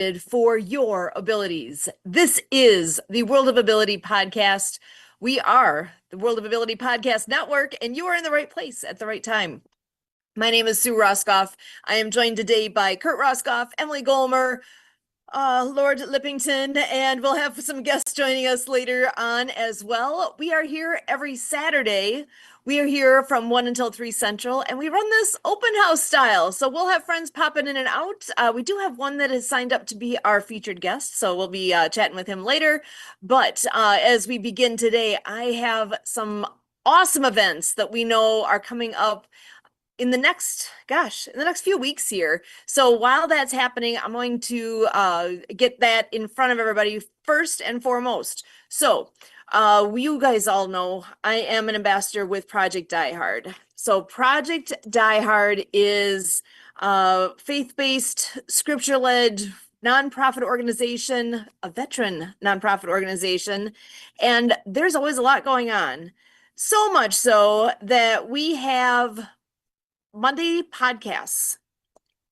For your abilities. This is the World of Ability podcast. We are the World of Ability Podcast Network, and you are in the right place at the right time. My name is Sue Roskoff. I am joined today by Kurt Roskoff, Emily Golmer, Lord Lippington, and we'll have some guests joining us later on as well. We are here every Saturday. We are here from 1 until 3 Central, and we run this open house style. So we'll have friends popping in and out. We do have one that has signed up to be our featured guest, so we'll be chatting with him later. But as we begin today, I have some awesome events that we know are coming up in the next few weeks here. So while that's happening, I'm going to get that in front of everybody first and foremost. So you guys all know I am an ambassador with Project DieHard. So Project DieHard is a faith-based, scripture-led nonprofit organization, a veteran nonprofit organization, and there's always a lot going on. So much so that we have Monday podcasts.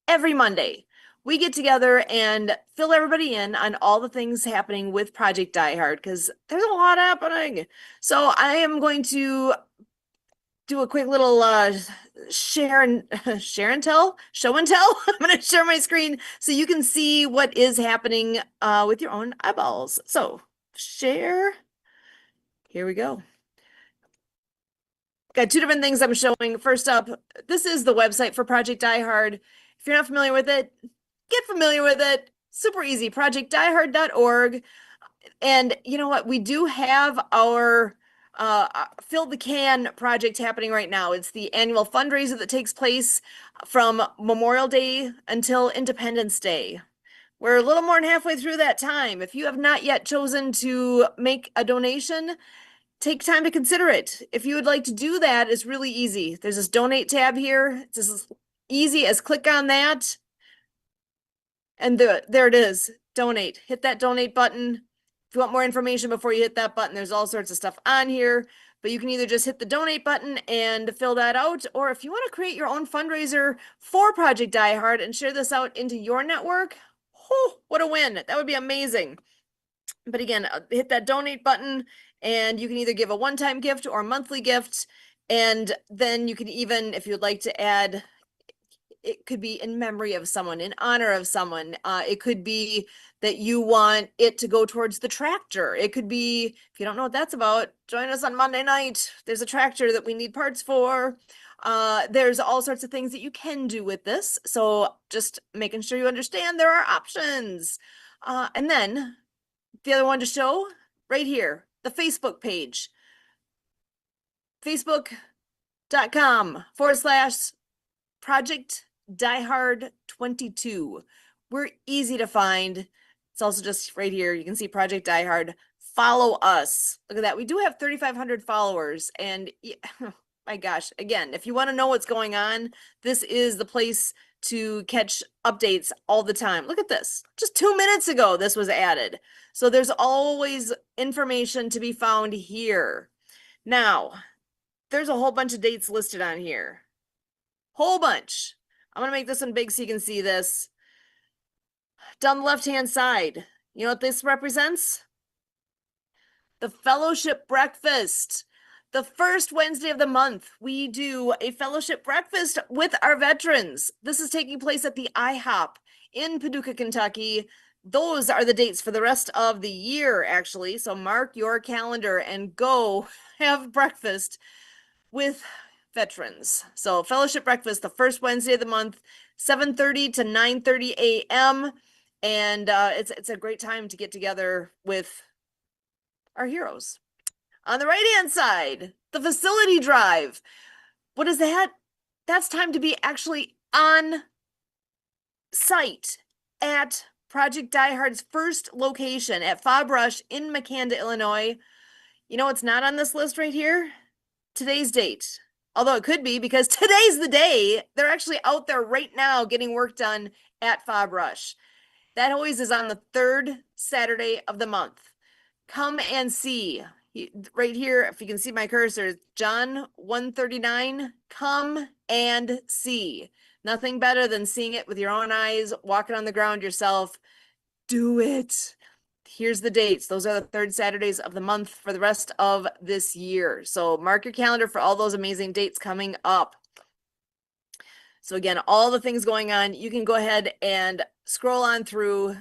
Every Monday, we get together and fill everybody in on all the things happening with Project DieHard because there's a lot happening. So I am going to do a quick little show and tell. I'm going to share my screen so you can see what is happening with your own eyeballs. So share. Here we go. Got two different things I'm showing. First up, this is the website for Project DieHard. If you're not familiar with it, get familiar with it. Super easy, projectdiehard.org. And you know what? We do have our Fill the Can project happening right now. It's the annual fundraiser that takes place from Memorial Day until Independence Day. We're a little more than halfway through that time. If you have not yet chosen to make a donation, take time to consider it. If you would like to do that, it's really easy. There's this donate tab here. It's as easy as click on that. And there it is, donate. Hit that donate button. If you want more information before you hit that button, there's all sorts of stuff on here. But you can either just hit the donate button and fill that out, or if you want to create your own fundraiser for Project DieHard and share this out into your network, what a win. That would be amazing. But again, hit that donate button, and you can either give a one-time gift or a monthly gift. And then you can even, if you'd like to add, it could be in memory of someone, in honor of someone. It could be that you want it to go towards the tractor. It could be, if you don't know what that's about, join us on Monday night. There's a tractor that we need parts for. There's all sorts of things that you can do with this. So just making sure you understand there are options. And then the other one to show right here, the Facebook page, facebook.com/Project DieHard 22. We're easy to find. It's also just right here. You can see Project DieHard. Follow us. Look at that. We do have 3,500 followers. And my gosh, again, if you want to know what's going on, this is the place to catch updates all the time. Look at this. Just 2 minutes ago, this was added. So there's always information to be found here. Now, there's a whole bunch of dates listed on here. Whole bunch. I'm going to make this one big so you can see this. Down the left-hand side, you know what this represents? The fellowship breakfast. The first Wednesday of the month, we do a fellowship breakfast with our veterans. This is taking place at the IHOP in Paducah, Kentucky. Those are the dates for the rest of the year, actually. So mark your calendar and go have breakfast with veterans. So fellowship breakfast, the first Wednesday of the month, 7:30 to 9:30 a.m. And it's a great time to get together with our heroes. On the right-hand side, the facility drive. What is that? That's time to be actually on site at Project DieHard's first location at FOB Rush in Makanda, Illinois. You know what's not on this list right here? Today's date. Although it could be, because today's the day. They're actually out there right now getting work done at FOB Rush. That always is on the third Saturday of the month. Come and see. Right here, if you can see my cursor, John 139, come and see. Nothing better than seeing it with your own eyes, walking on the ground yourself. Do it. Here's the dates. Those are the third Saturdays of the month for the rest of this year. So mark your calendar for all those amazing dates coming up. So again, all the things going on, you can go ahead and scroll on through,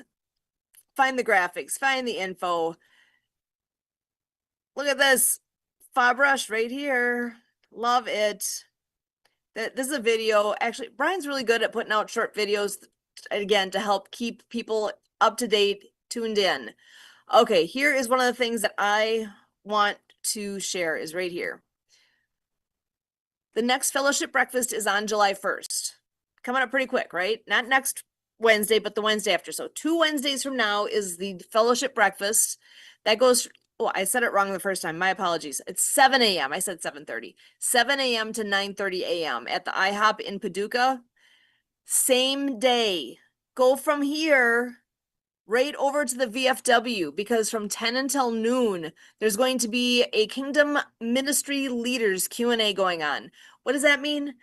find the graphics, find the info. Look at this, FOB Rush right here. Love it. This is a video. Actually, Brian's really good at putting out short videos, again, to help keep people up to date, tuned in. Okay, here is one of the things that I want to share is right here. The next fellowship breakfast is on July 1st. Coming up pretty quick, right? Not next Wednesday, but the Wednesday after. So 2 Wednesdays from now is the fellowship breakfast. That goes, oh, I said it wrong the first time. My apologies. It's 7 a.m. I said 7:30. 7 a.m. to 9:30 a.m. at the IHOP in Paducah. Same day. Go from here right over to the VFW, because from 10 until noon, there's going to be a Kingdom Ministry Leaders Q&A going on. What does that mean?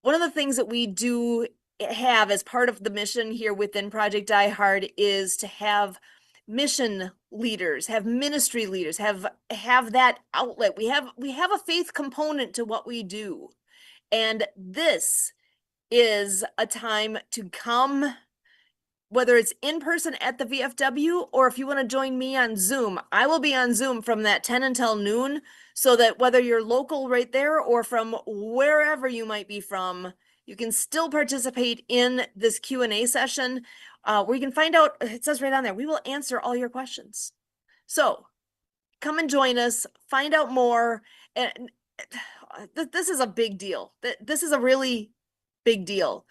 One of the things that we do have as part of the mission here within Project DieHard is to have mission leaders, have ministry leaders, have that outlet. We have a faith component to what we do. And this is a time to come, whether it's in person at the VFW or if you want to join me on Zoom. I will be on Zoom from that 10 until noon, so that whether you're local right there or from wherever you might be from, you can still participate in this Q&A session where you can find out, it says right on there, we will answer all your questions. So come and join us, find out more. And this is a big deal. This is a really big deal.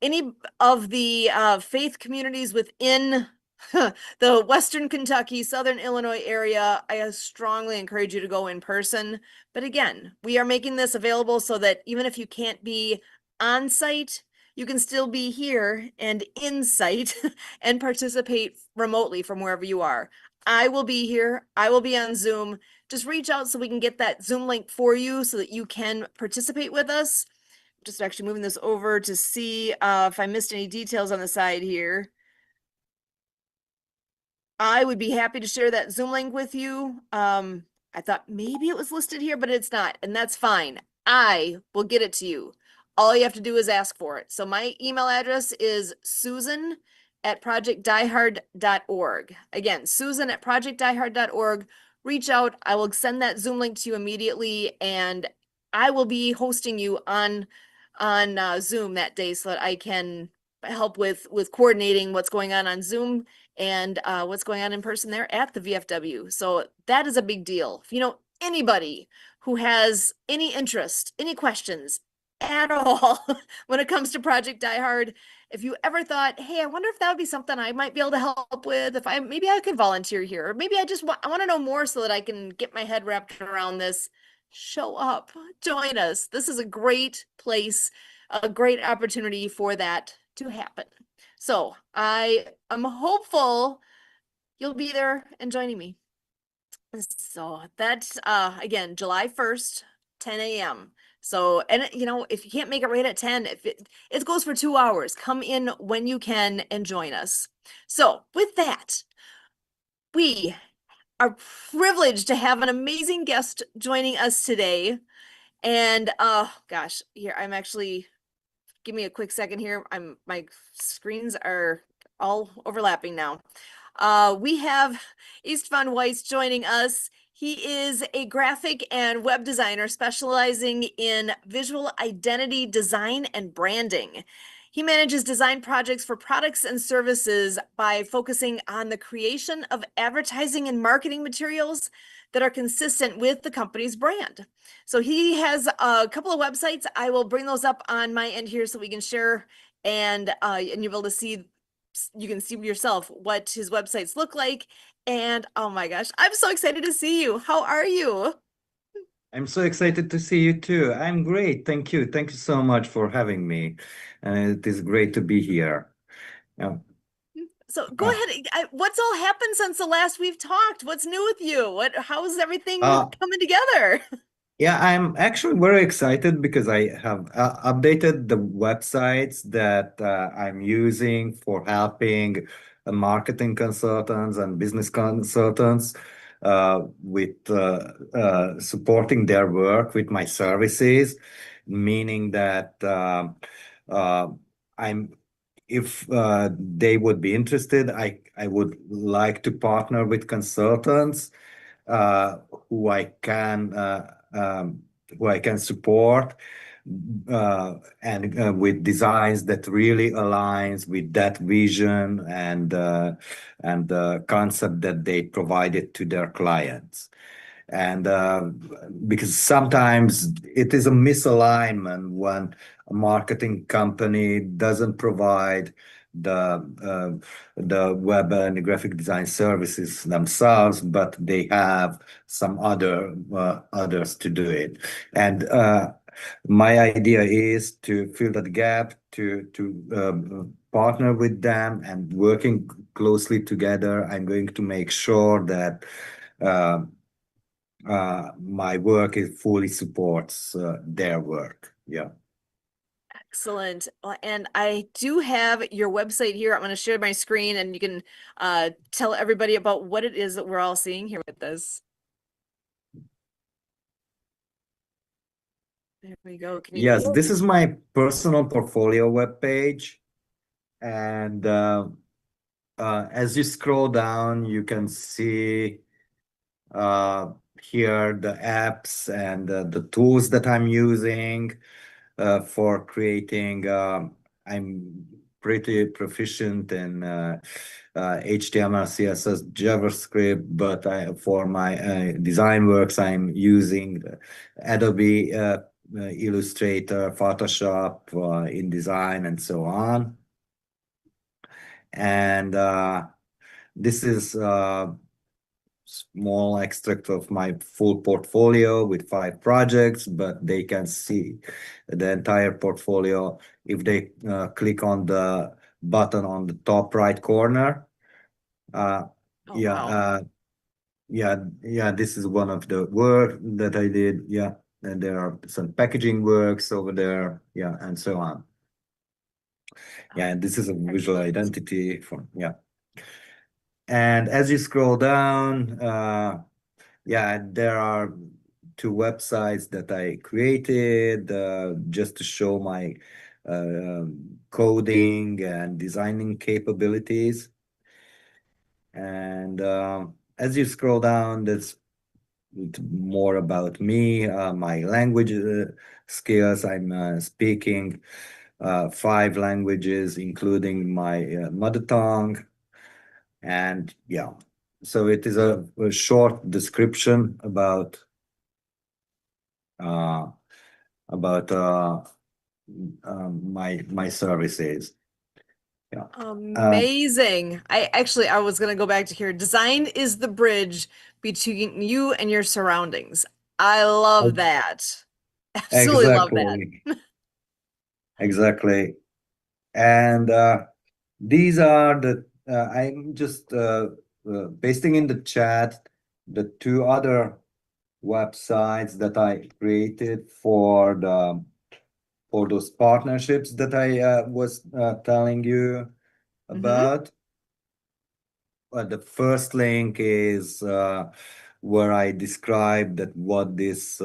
Any of the faith communities within the Western Kentucky, Southern Illinois area, I strongly encourage you to go in person. But again, we are making this available so that even if you can't be on site, you can still be here and in site and participate remotely from wherever you are. I will be here. I will be on Zoom. Just reach out so we can get that Zoom link for you so that you can participate with us. Just actually moving this over to see if I missed any details on the side here. I would be happy to share that Zoom link with you. I thought maybe it was listed here, but it's not, and that's fine. I will get it to you. All you have to do is ask for it. So my email address is susan@projectdiehard.org. Again, susan@projectdiehard.org. Reach out. I will send that Zoom link to you immediately, and I will be hosting you on Zoom that day so that I can help with coordinating what's going on Zoom and what's going on in person there at the VFW. So that is a big deal. If you know anybody who has any interest, any questions at all when it comes to Project DieHard, if you ever thought, hey, I wonder if that would be something I might be able to help with, if maybe I could volunteer here, or maybe I want to know more so that I can get my head wrapped around this, show up, join us. This is a great place, a great opportunity for that to happen. So I am hopeful you'll be there and joining me. So that's, again, July 1st, 10 a.m. So, and you know, if you can't make it right at 10, if it goes for 2 hours, come in when you can and join us. So with that, we are privileged to have an amazing guest joining us today. And oh gosh, here I'm actually, give me a quick second here. My screens are all overlapping now. We have Istvan Weiss joining us. He is a graphic and web designer specializing in visual identity design and branding. He manages design projects for products and services by focusing on the creation of advertising and marketing materials that are consistent with the company's brand. So he has a couple of websites. I will bring those up on my end here so we can share, and you'll be able to see, you can see yourself what his websites look like. And oh my gosh, I'm so excited to see you. How are you? I'm so excited to see you too. I'm great. Thank you. Thank you so much for having me. It is great to be here. Yeah. So go Uh, ahead. What's all happened since the last we've talked? What's new with you? How's everything uh, coming together? yeah, I'm actually very excited because I have updated the websites that I'm using for helping marketing consultants and business consultants with supporting their work with my services, meaning that uh, I'm if they would be interested, I would like to partner with consultants uh, who I can uh, um, who I can support and with designs that really aligns with that vision and the concept that they provided to their clients. And because sometimes it is a misalignment when a marketing company doesn't provide the web and graphic design services themselves, but they have some others to do it. And my idea is to fill that gap, to partner with them and working closely together. I'm going to make sure that uh, my work is fully supports their work. Yeah. Excellent. And I do have your website here. I'm going to share my screen and you can tell everybody about what it is that we're all seeing here with this. There we go. Can you? Yes, this is my personal portfolio webpage. And as you scroll down, you can see here the apps and the tools that I'm using for creating. I'm pretty proficient in HTML, CSS, JavaScript, but for my design works, I'm using Adobe Illustrator, Photoshop, InDesign, and so on. And this is small extract of my full portfolio with 5 projects, but they can see the entire portfolio if they click on the button on the top right corner. Oh, Yeah, wow. yeah, this is one of the work that I did. Yeah, and there are some packaging works over there. Yeah, and so on. Yeah, and this is a visual Excellent. identity for, yeah. And as you scroll down, yeah, there are 2 websites that I created just to show my coding and designing capabilities. And as you scroll down, there's more about me, my language skills. I'm speaking 5 languages, including my mother tongue. And yeah, so it is a short description uh, about my services. Yeah. Amazing. I was going to go back to here. Design is the bridge between you and your surroundings. I love that. Absolutely love that. Exactly, exactly. And these are I'm just pasting in the chat the 2 other websites that I created for those partnerships that I was telling you Hmm. about. The first link is where I describe that what this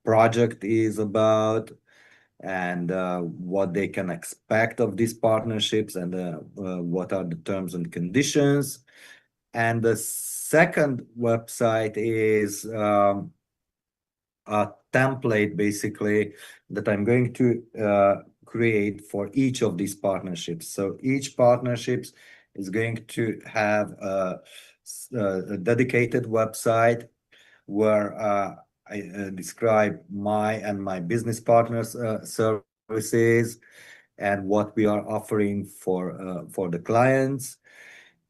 project is about and what they can expect of these partnerships and what are the terms and conditions. And the second website is a template basically that I'm going to create for each of these partnerships. So each partnerships is going to have a dedicated website where I describe my business partners services and what we are offering for the clients.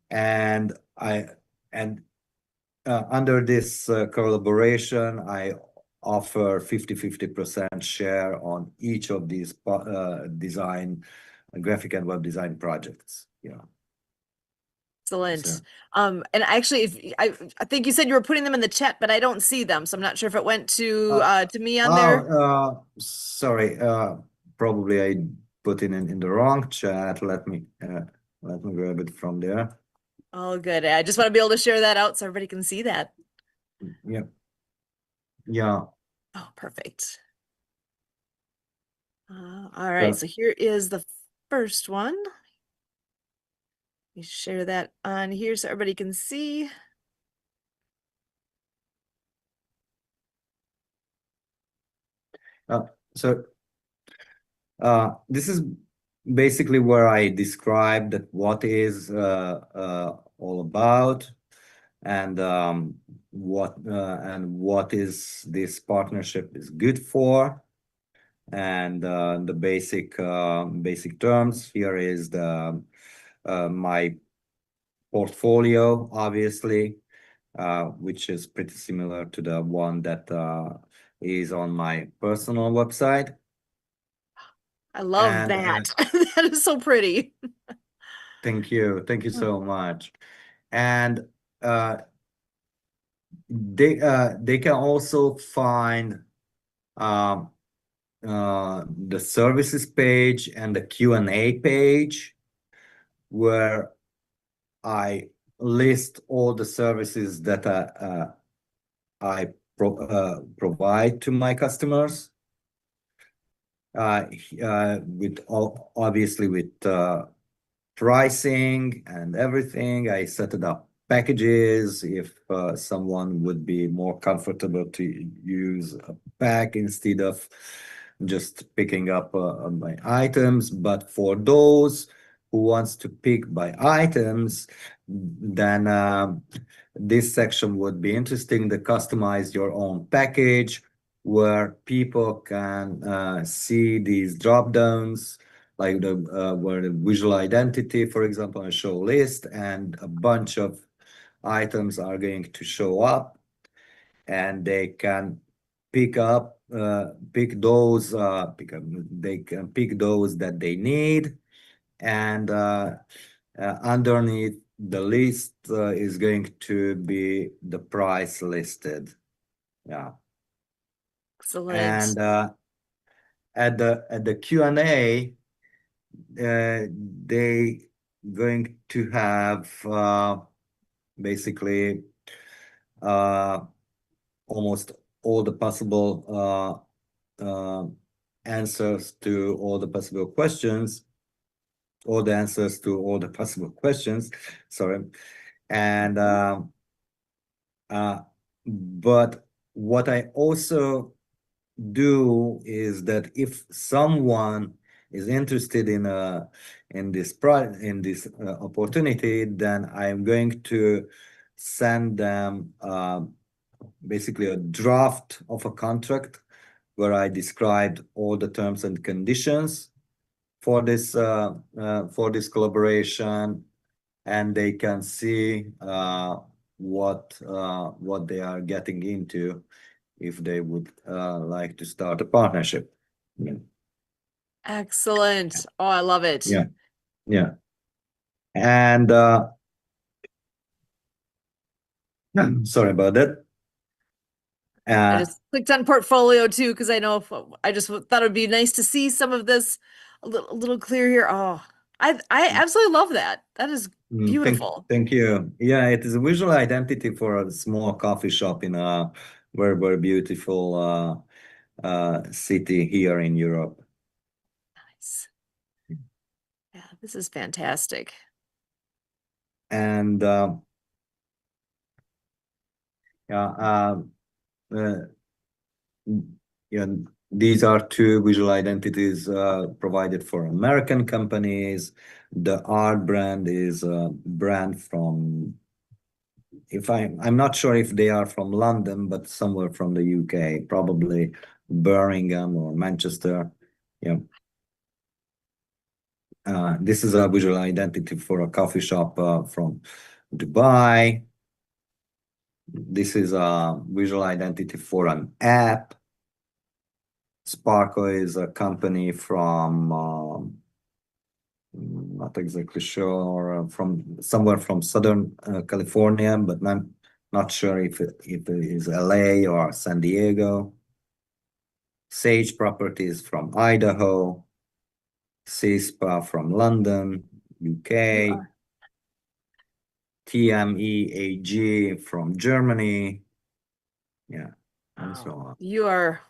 And I and under this collaboration, I offer 50-50% share on each of these design, graphic and web design projects. Yeah. Excellent. So, And actually, if I think you said you were putting them in the chat, but I don't see them, so I'm not sure if it went uh, to me on there. sorry. Probably I put in the wrong chat. Let me. Let me grab it from there. Oh, good. I just want to be able to share that out so everybody can see that. Yeah. Yeah. Oh, perfect. All right, so here is the first one. You share that on here so everybody can see. So this is basically where I described that what is all about, and what is this partnership is good for, and the basic terms. Here is the my portfolio, obviously, which is pretty similar to the one that is on my personal website. I love And that. That is so pretty. thank you so much. And they can also find um, the services page and the Q&A page, where I list all the services that I provide to my customers, with obviously with pricing and everything. I set it up packages if someone would be more comfortable to use a pack instead of just picking up my items. But for those who wants to pick by items, then this section would be interesting, to customize your own package, where people can see these drop downs, like the where the visual identity, for example, a show list, and a bunch of items are going to show up, and they can pick those they can pick those that they need, and underneath the list is going to be the price listed. Yeah. Excellent. And at the Q&A, they going to have basically uh, almost all the possible answers to all the possible questions, all the answers to all the possible questions. Sorry. And but what I also do is that if someone is interested in this opportunity, then I'm going to send them basically a draft of a contract, where I described all the terms and conditions for this collaboration, and they can see what they are getting into if they would like to start a partnership. Yeah. Excellent. Oh, I love it. Yeah. Yeah. And sorry about that. I just clicked on portfolio too, because I know I just thought it would be nice to see some of this a little clear here. Oh, I absolutely love that. That is beautiful. Thank you. Yeah, it is a visual identity for a small coffee shop in a very beautiful city here in Europe. Nice. Yeah, this is fantastic. And yeah, yeah, these are two visual identities provided for American companies. The art brand is a brand from, I'm not sure if they are from London, but somewhere from the UK, probably Birmingham or Manchester. Yeah. This is a visual identity for a coffee shop from Dubai. This is a visual identity for an app. Sparko is a company from, not exactly sure, from somewhere from Southern California, but not sure if it is LA or San Diego. Sage Properties from Idaho. CISPA from London. UK, are. TMEAG from Germany, yeah, and so Wow. on. You are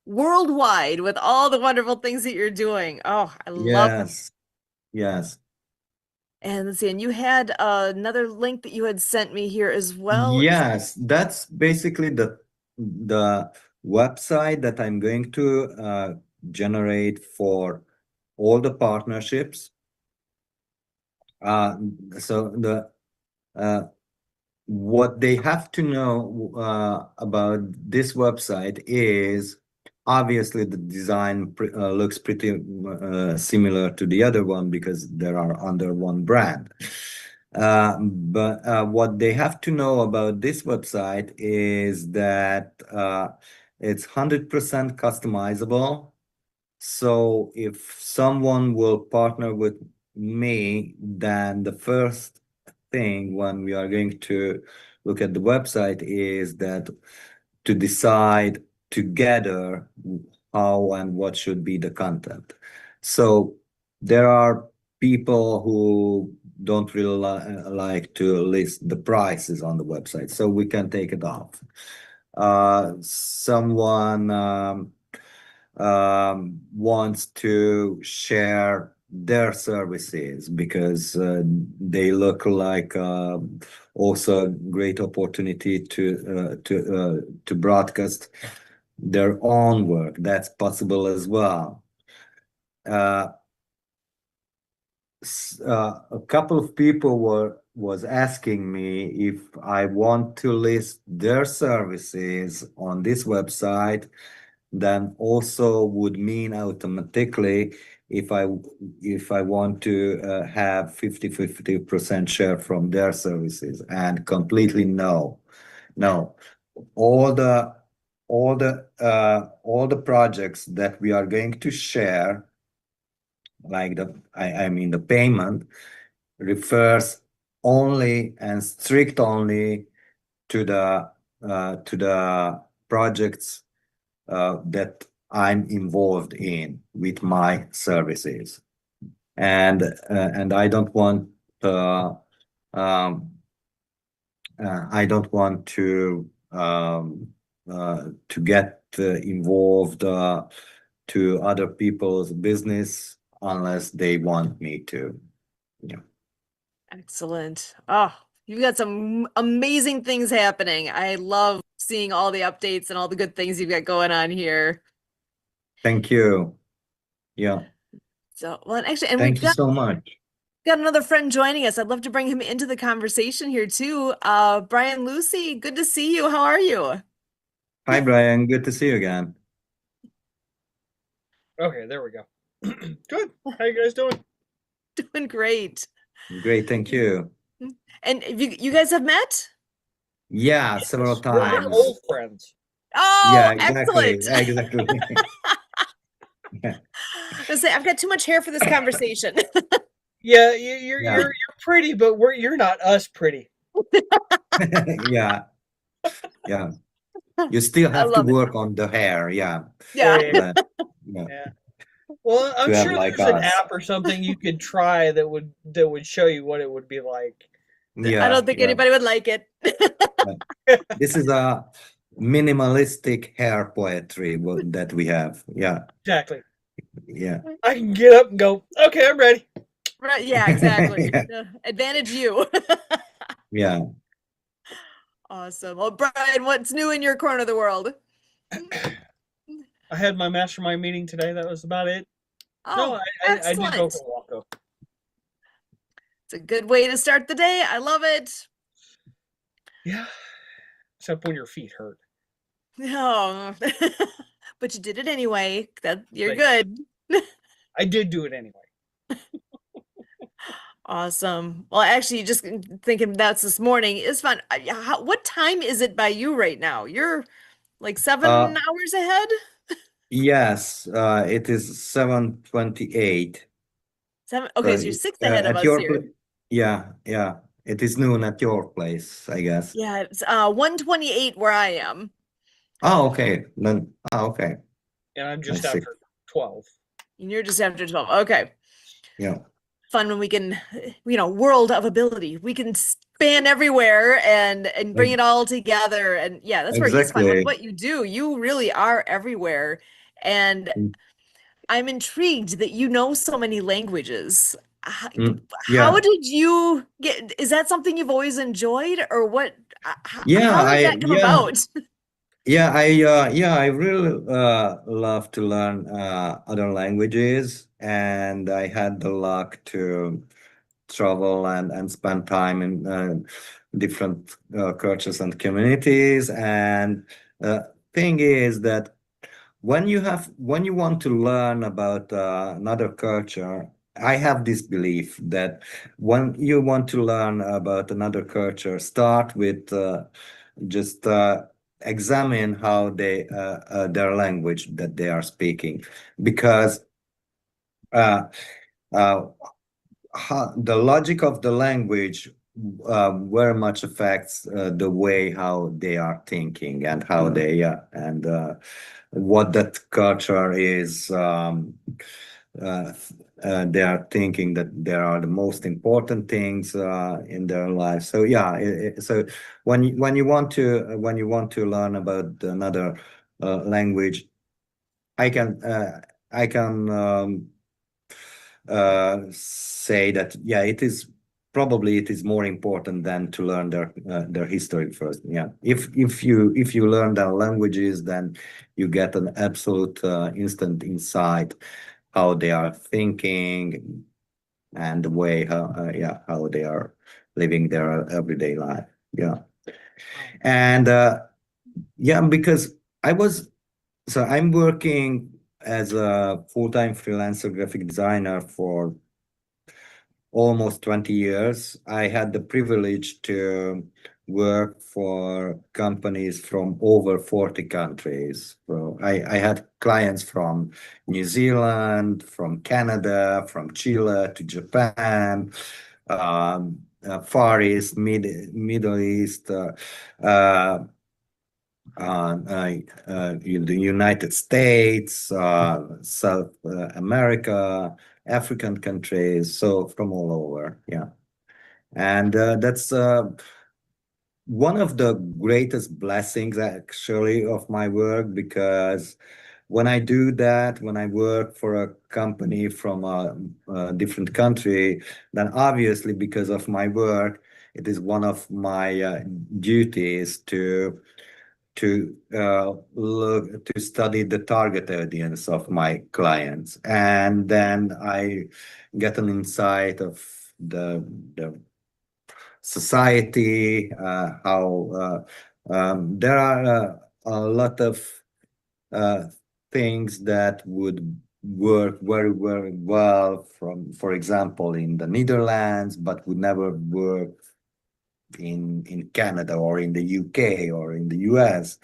worldwide with all the wonderful things that you're doing. Oh, I love it. Yes, yes. And let's see, and you had another link that you had sent me here as well. Yes, that's basically the website that I'm going to generate for all the partnerships. So uh, what they have to know about this website is obviously the design looks pretty similar to the other one because they are under one brand. But what they have to know about this website is that it's 100% customizable. So if someone will partner with me, then the first thing when we are going to look at the website is that to decide together how and what should be the content. So there are people who don't really like to list the prices on the website, so we can take it off. Someone wants to share their services because they look like also a great opportunity to broadcast their own work. That's possible as well. A couple of people was asking me if I want to list their services on this website, then also would mean automatically if I want to have 50-50% share from their services, and completely no. No. All the projects that we are going to share, like I mean the payment refers only and strict only to the projects that I'm involved in with my services, and I don't want um, I don't want to get involved to other people's business unless they want me to. Yeah. Excellent. Oh, you've got some amazing things happening. I love seeing all the updates and all the good things you've got going on here. Thank you. Yeah. So, well, and actually, and we've Thank you got so much. another friend joining us. I'd love to bring him into the conversation here too. Brian Lucy, good to see you. How are you? Hi, Brian. Good to see you again. Okay, there we go. Good. How you guys doing? Doing great. Great. Thank you. And you guys have met? Yeah, several Yes, we're times. old friends. Oh, Yeah, exactly. excellent. Exactly. Yeah. I say I've got too much hair for this conversation. Yeah, you're Yeah. you're pretty, but you're not us pretty. Yeah. Yeah. You still I have to love it. work on the hair. Yeah. Yeah, Yeah. yeah, But yeah, yeah. Well, to I'm have sure like there's an us. app or something you could try that would show you what it would be like. I Yeah. don't think Yeah. anybody would like it. Yeah. This is a minimalistic hair poetry that we have. Yeah. Exactly. Yeah. I can get up and go. Okay, I'm ready. Right, yeah, exactly. Yeah. Advantage you. Yeah. Awesome. Well, Brian, what's new in your corner of the world? I had my mastermind meeting today. That was about it. No, Oh, I did go for excellent. a walk though. It's a good way to start the day. I love it. Yeah, except when your feet hurt. Oh, but you did it anyway. That you're Thank you. good. I did do it anyway. Awesome. Well, actually, just thinking that's this morning is fun. What time is it by you right now? You're like 7 Uh, hours ahead? yes, it is 7:28. Seven. Okay, So so you're six ahead of at us your here. place, yeah, yeah. It is noon at your place, I guess. Yeah, it's 1:28 where I am. Oh, okay. Then, okay. And I'm I just see. after 12. And you're just after 12. Okay. Yeah. fun when we can, world of ability. We can span everywhere and bring it all together. And yeah, that's where Istvan, with Exactly. what you do, you really are everywhere. And I'm intrigued that you know so many languages. How Yeah. did you get, is that something you've always enjoyed, or what, Yeah, how did that come about? I really love to learn other languages, and I had the luck to travel and spend time in different cultures and communities. And thing is that when you want to learn about another culture, I have this belief that when you want to learn about another culture, start with just examine how their language that they are speaking, because uh, uh, the logic of the language very much affects the way how they are thinking and how they and what that culture is. Uh, they are thinking that there are the most important things in their life. So yeah, so when you want to learn about another language, I can say that yeah, it is more important than to learn their history first. Yeah, if you learn their languages, then you get an absolute instant insight how they are thinking and the way how they are living their everyday life. Yeah, and yeah, because I was so I'm working as a full-time freelancer graphic designer for almost 20 years. I had the privilege to work for companies from over 40 countries. So I had clients from New Zealand, from Canada, from Chile to Japan, Far East, Middle East, in the United States, South America, African countries, so from all over, yeah. And that's one of the greatest blessings actually of my work, because when I do that, when I work for a company from a different country, then obviously because of my work, it is one of my duties to look to study the target audience of my clients, and then I get an insight of the society, how there are a lot of uh, things that would work very, very well from, for example, in the Netherlands, but would never work in Canada or in the UK or in the US.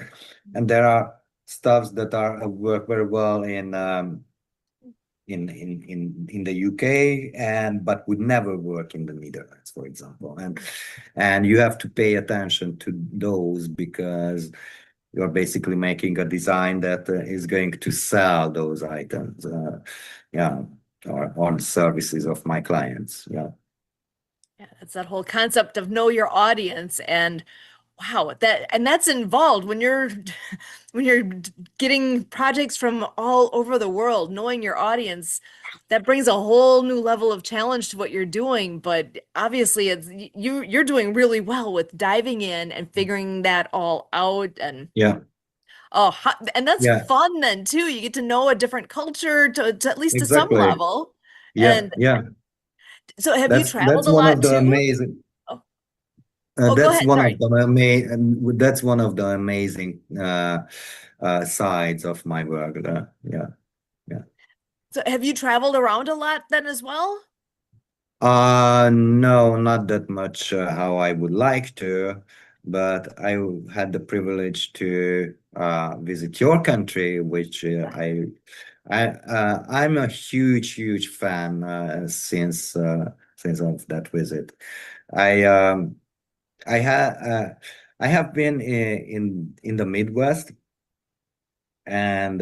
And there are stuffs that are work very well in the UK and but would never work in the Netherlands, for example. And you have to pay attention to those, because you're basically making a design that is going to sell those items, yeah, or the services of my clients, yeah. Yeah, that's that whole concept of know your audience. And wow, that's involved when you're when you're getting projects from all over the world. Knowing your audience, that brings a whole new level of challenge to what you're doing. But obviously it's you're doing really well with diving in and figuring that all out. And Yeah, and that's yeah, fun then too. You get to know a different culture to at least to some exactly. level. Yeah, And yeah. so have you That's traveled a one lot of the too? amazing. Oh, go ahead. Sorry. That's one of the amazing sides of my work. Yeah, yeah. So have you traveled around a lot then as well? No, not that much how I would like to, but I had the privilege to visit your country, which I'm a huge fan since of that visit. I I have I have been in the Midwest, and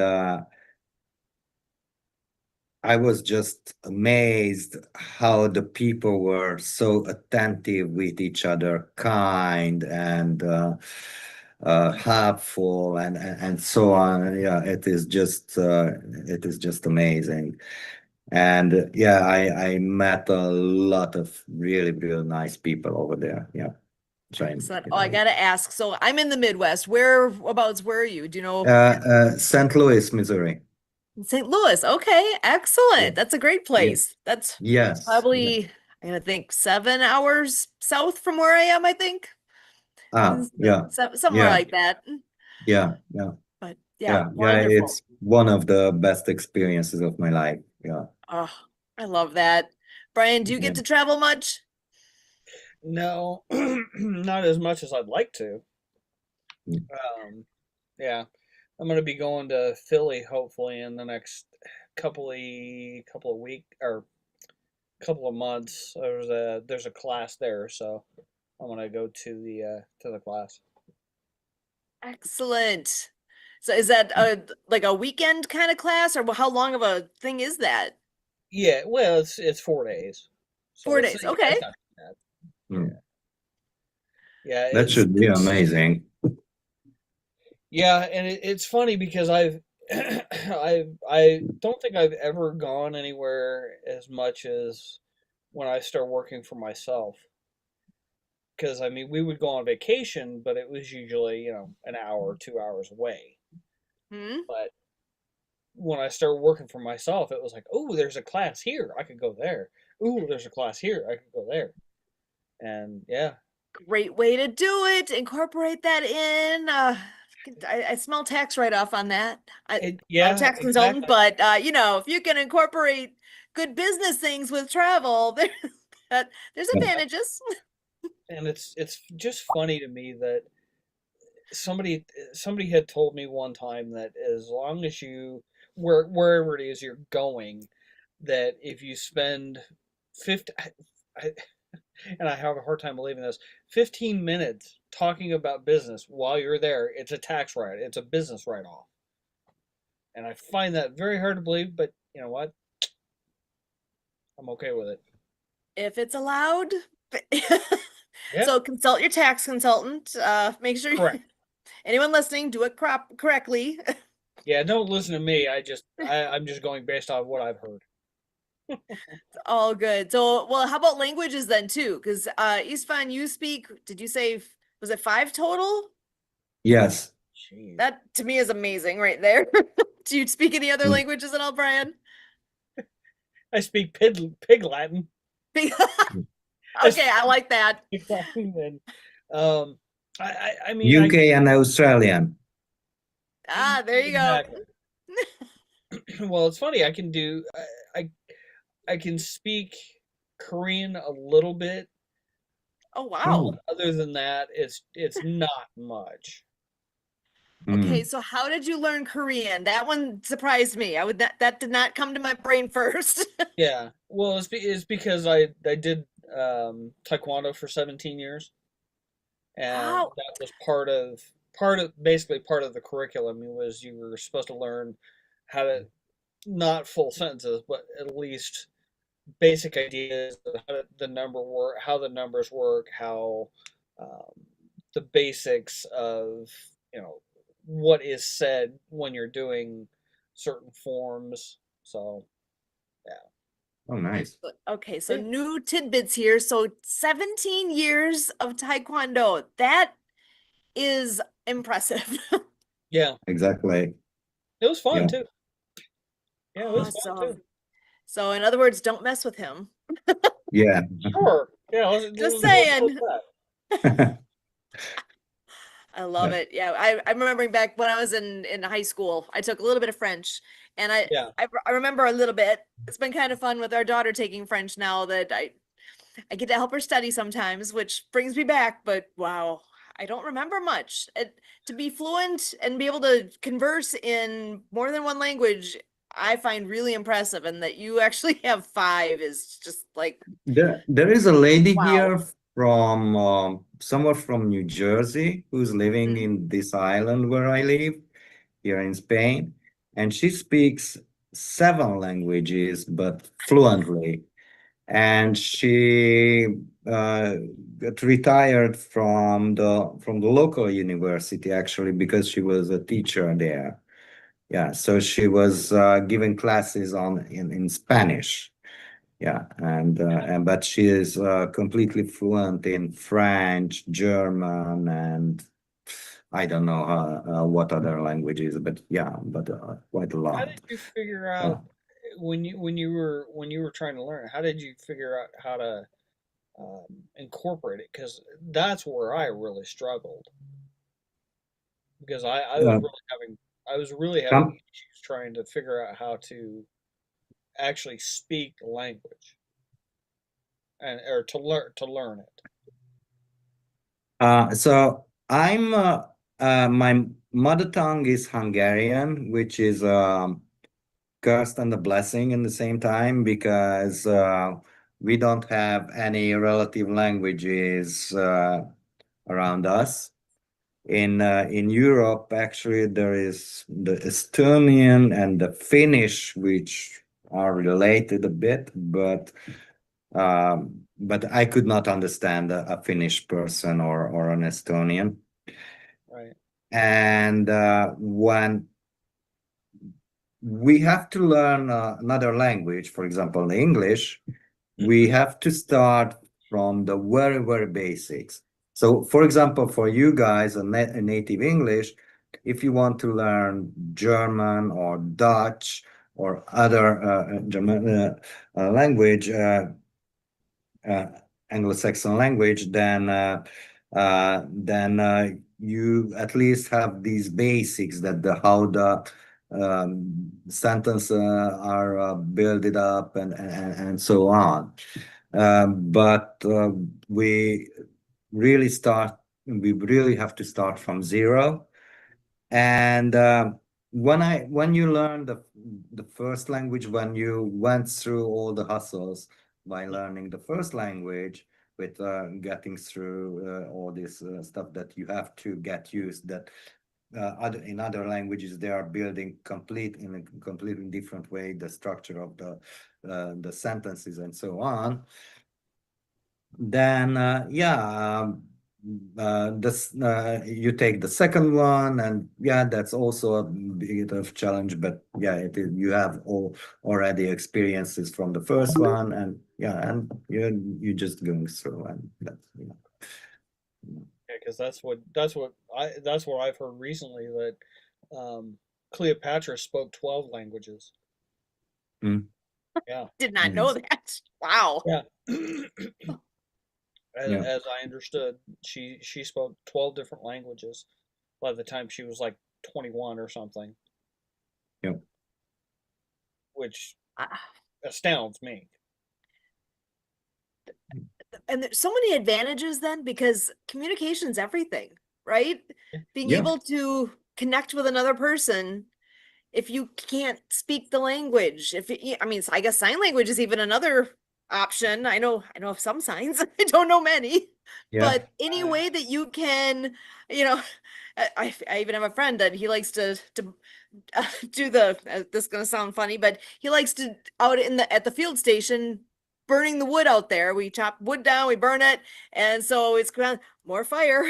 I was just amazed how the people were so attentive with each other, kind and helpful, and so on. Yeah, it is just amazing. And yeah, I met a lot of really, really nice people over there. Yeah. So, Excellent. Oh, I gotta ask. So I'm in the Midwest. Whereabouts were you? Do you know? St. Louis, Missouri. St. Louis. Okay, Yeah. excellent. That's a great Yeah. place. That's Yes. Yeah. probably, I'm gonna think 7 hours south from where I am, I think. Yeah. Somewhere Yeah. like that. Yeah. Yeah. But yeah, Yeah. Yeah. wonderful. It's one of the best experiences of my life. Yeah. Oh, I love that. Brian, do you Yeah. get to travel much? No, not as much as I'd like to. Mm. Yeah, I'm gonna be going to Philly hopefully in the next couple of week or couple of months. There's a class there, so I'm gonna go to the class. Excellent. So is that like a weekend kind of class, or how long of a thing is that? Yeah, well, it's 4 days, so 4 days. Okay. it's not too bad. Mm. Yeah, That should be amazing. yeah, and it's funny because I don't think I've ever gone anywhere as much as when I started working for myself. Because I mean, we would go on vacation, but it was usually an hour, 2 hours away. Hmm. But when I started working for myself, it was like, oh, there's a class here, I could go there. Ooh, there's a class here, I could go there. And yeah, Great way to do it. Incorporate that in. I smell tax write-off on that. Not a yeah, tax consultant, exactly. but if you can incorporate good business things with travel, there's advantages. And it's just funny to me that somebody had told me one time that as long as wherever it is you're going, that if you spend 50 I, and I have a hard time believing this, 15 minutes talking about business while you're there, it's a tax write, it's a business write off. And I find that very hard to believe, but you know what? I'm okay with it. If it's allowed. Yeah, So consult your tax consultant. Make sure correct. anyone listening do it correctly. Yeah, don't listen to me. I'm just going based on what I've heard. All good. So, well, how about languages then too? Because Istvan, you speak, did you say, was it 5 total? Yes. Jeez. That to me is amazing right there. Do you speak any other Mm. languages at all, Brian? I speak pig Latin. Okay, I like that. Pig Latin and I mean UK and Australian. Ah, there you go. exactly. Well, it's funny. I I can speak Korean a little bit. Oh, wow. Oh. Other than that, it's not much. Okay, Mm. so how did you learn Korean? That one surprised me. That did not come to my brain first. Yeah. Well, it's because I did taekwondo for 17 years, and Wow. that was part of basically part of the curriculum. It was you were supposed to learn how to, not full sentences, but at least basic ideas of how the numbers work, how um, the basics of what is said when you're doing certain forms. So yeah, Oh, nice. Okay, so yeah, new tidbits here. So 17 years of Taekwondo. That is impressive. yeah. Exactly. It was fun Yeah. too. Yeah, it was fun too. Awesome. So in other words, don't mess with him. Yeah. Sure. Yeah, Just let's go saying. with that. I love Yeah. it. Yeah, I'm remembering back when I was in high school, I took a little bit of French, and Yeah. I remember a little bit. It's been kind of fun with our daughter taking French now that I get to help her study sometimes, which brings me back, but wow, I don't remember much. To be fluent and be able to converse in more than one language, I find really impressive, and that you actually have 5 is just like, There is a lady wow. here from somewhere from New Jersey who's living Mhm. in this island where I live here in Spain, and she speaks 7 languages, but fluently. And she got retired from the local university actually because she was a teacher there. Yeah, so she was giving classes in Spanish. Yeah, and but she is completely fluent in French, German, and I don't know what other languages, but yeah, but quite a How lot. did you figure Yeah. out when you were trying to learn? How did you figure out how to incorporate it? Because that's where I really struggled. Because Uh, I was really having com- issues trying to figure out how to actually speak the language and or to learn it. so my mother tongue is Hungarian, which is cursed and a blessing in the same time because we don't have any relative languages around us. In Europe, actually, there is the Estonian and the Finnish, which are related a bit, but I could not understand a Finnish person or an Estonian. Right. And when we have to learn another language, for example, English, we have to start from the very, very basics. So, for example, for you guys, a native English, if you want to learn German or Dutch or other German language, uh, Anglo-Saxon language, then you at least have these basics that how the sentence are built up and so on. But really start, we really have to start from zero. And when you learn the first language, when you went through all the hustles by learning the first language, with getting through all this stuff that you have to get used, that in other languages they are building in a completely different way the structure of the sentences and so on. Then you take the second one, and yeah, that's also a bit of challenge, but yeah, you have already experiences from the first one, and yeah, and you're just going through, and that's Yeah, because that's what I've heard recently that Cleopatra spoke 12 languages. Mm, Yeah. Did not mhm, know that. Wow. Yeah. yeah, As I understood, she spoke 12 different languages by the time she was like 21 or something, yeah, which Ah, astounds me. and there's so many advantages then because communication's everything, right? Being yeah, able to connect with another person if you can't speak the language. I mean, I guess sign language is even another option. I know of some signs. I don't know many, yeah. but any way that you can, you know, I even have a friend that he likes to do this is gonna sound funny, but he likes to out at the field station burning the wood out there. We chop wood down, we burn it, and so it's kind of more fire,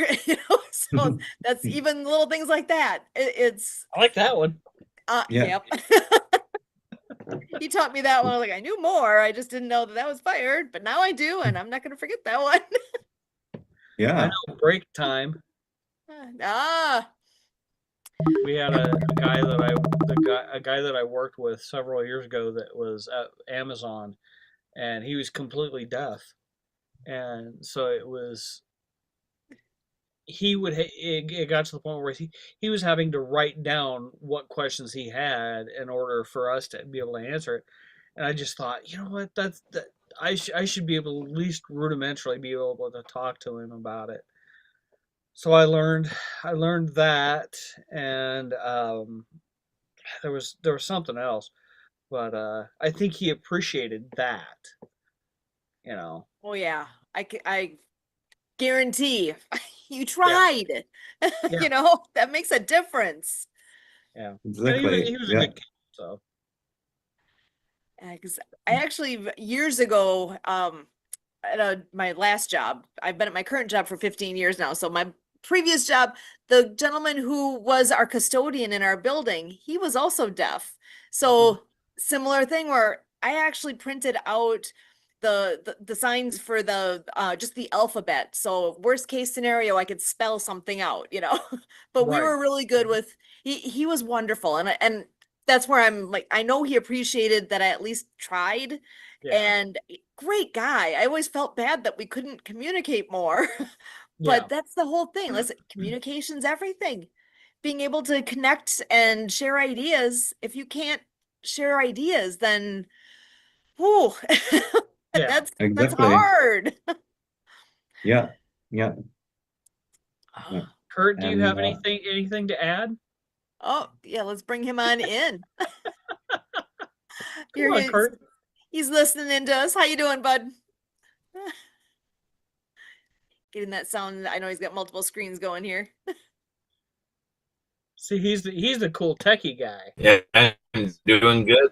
so that's even little things like that. It's I like that one. Yeah, yep. He taught me that one. I was like, I knew more. I just didn't know that that was fired, but now I do, and I'm not gonna forget that one. I yeah. know break time. Ah, We had a guy that I worked with several years ago that was at Amazon, and he was completely deaf, and so it got to the point where he was having to write down what questions he had in order for us to be able to answer it. And I just thought, you know what, I should be able to at least rudimentarily be able to talk to him about it. So I learned that, and there was something else, but I think he appreciated that, you know. oh yeah. I guarantee you Yeah, tried. yeah, That makes a difference. yeah. And he was Exactly. he was a Yeah. good kid, so Because I actually years ago, my last job, I've been at my current job for 15 years now. So my previous job, the gentleman who was our custodian in our building, he was also deaf. So similar thing where I actually printed out the signs for the just the alphabet. So worst case scenario, I could spell something out, you know. But we Right. were really good with he was wonderful, and that's where I'm like, I know he appreciated that I at least tried. Yeah. And great guy. I always felt bad that we couldn't communicate more. Yeah. But that's the whole thing. Listen, communication's everything. Being able to connect and share ideas. If you can't share ideas, then whoo, Yeah. that's Exactly. hard. Yeah. Yeah. Yeah. Kurt, do you And have anything to add? Oh, yeah, let's bring him on in. Come on, Kurt. He's listening in to us. How you doing, bud? Getting that sound. I know he's got multiple screens going here. See, he's the cool techie guy. Yeah, I'm doing good.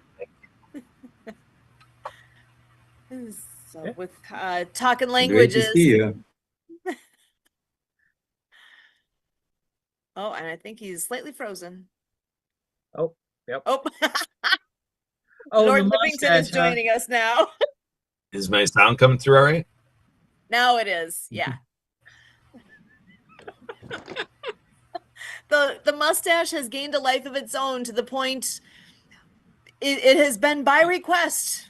So Yeah. with talking great to languages. see you. Oh, and I think he's slightly frozen. Oh, yep. Oh, Oh, Lord the Livingston mustache, is joining us now. Is my sound coming through all right? Now it is, yeah. The mustache has gained a life of its own to the point it has been by request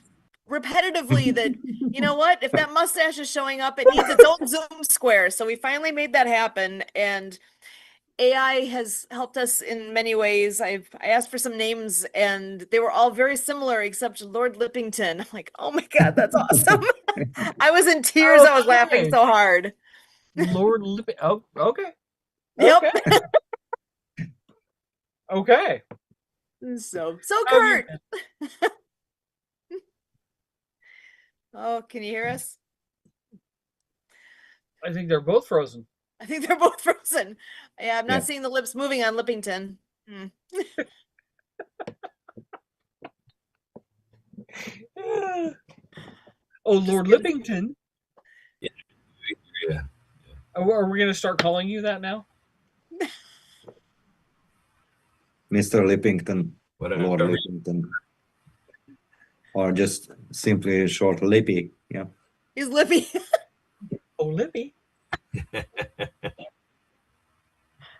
repetitively that, you know what, if that mustache is showing up, it needs its own Zoom square. So we finally made that happen, and AI has helped us in many ways. I asked for some names and they were all very similar except Lord Lippington. I'm like, oh my God, that's awesome. I was in tears. I was laughing Okay. so hard. Lord Lippy. Oh, okay. Yep. Okay. Okay. So How have you Kurt. been? Oh, can you hear us? I think they're both frozen. I think they're both frozen. Yeah, I'm not Yeah. seeing the lips moving on Lippington. Hmm. Oh, Lord Just Lippington. Yeah. Oh, are we going to start calling you that now? Mr. Lippington, Lord Whatever. Lippington. Or just simply short Lippy. Yeah. He's Lippy. Oh, Lippy. There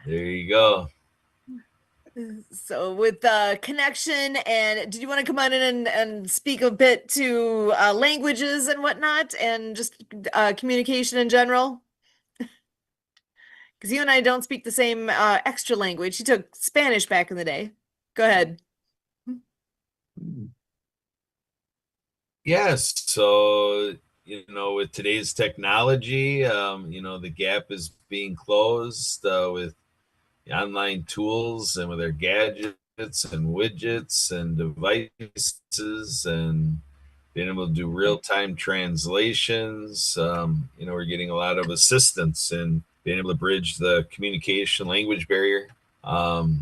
you go. So with connection, and did you want to come on in and speak a bit to languages and whatnot, and just communication in general? Because you and I don't speak the same extra language. He took Spanish back in the day. Go ahead. Yes. So, with today's technology, the gap is being closed with online tools and with our gadgets and widgets and devices and being able to do real-time translations. We're getting a lot of assistance in being able to bridge the communication language barrier. So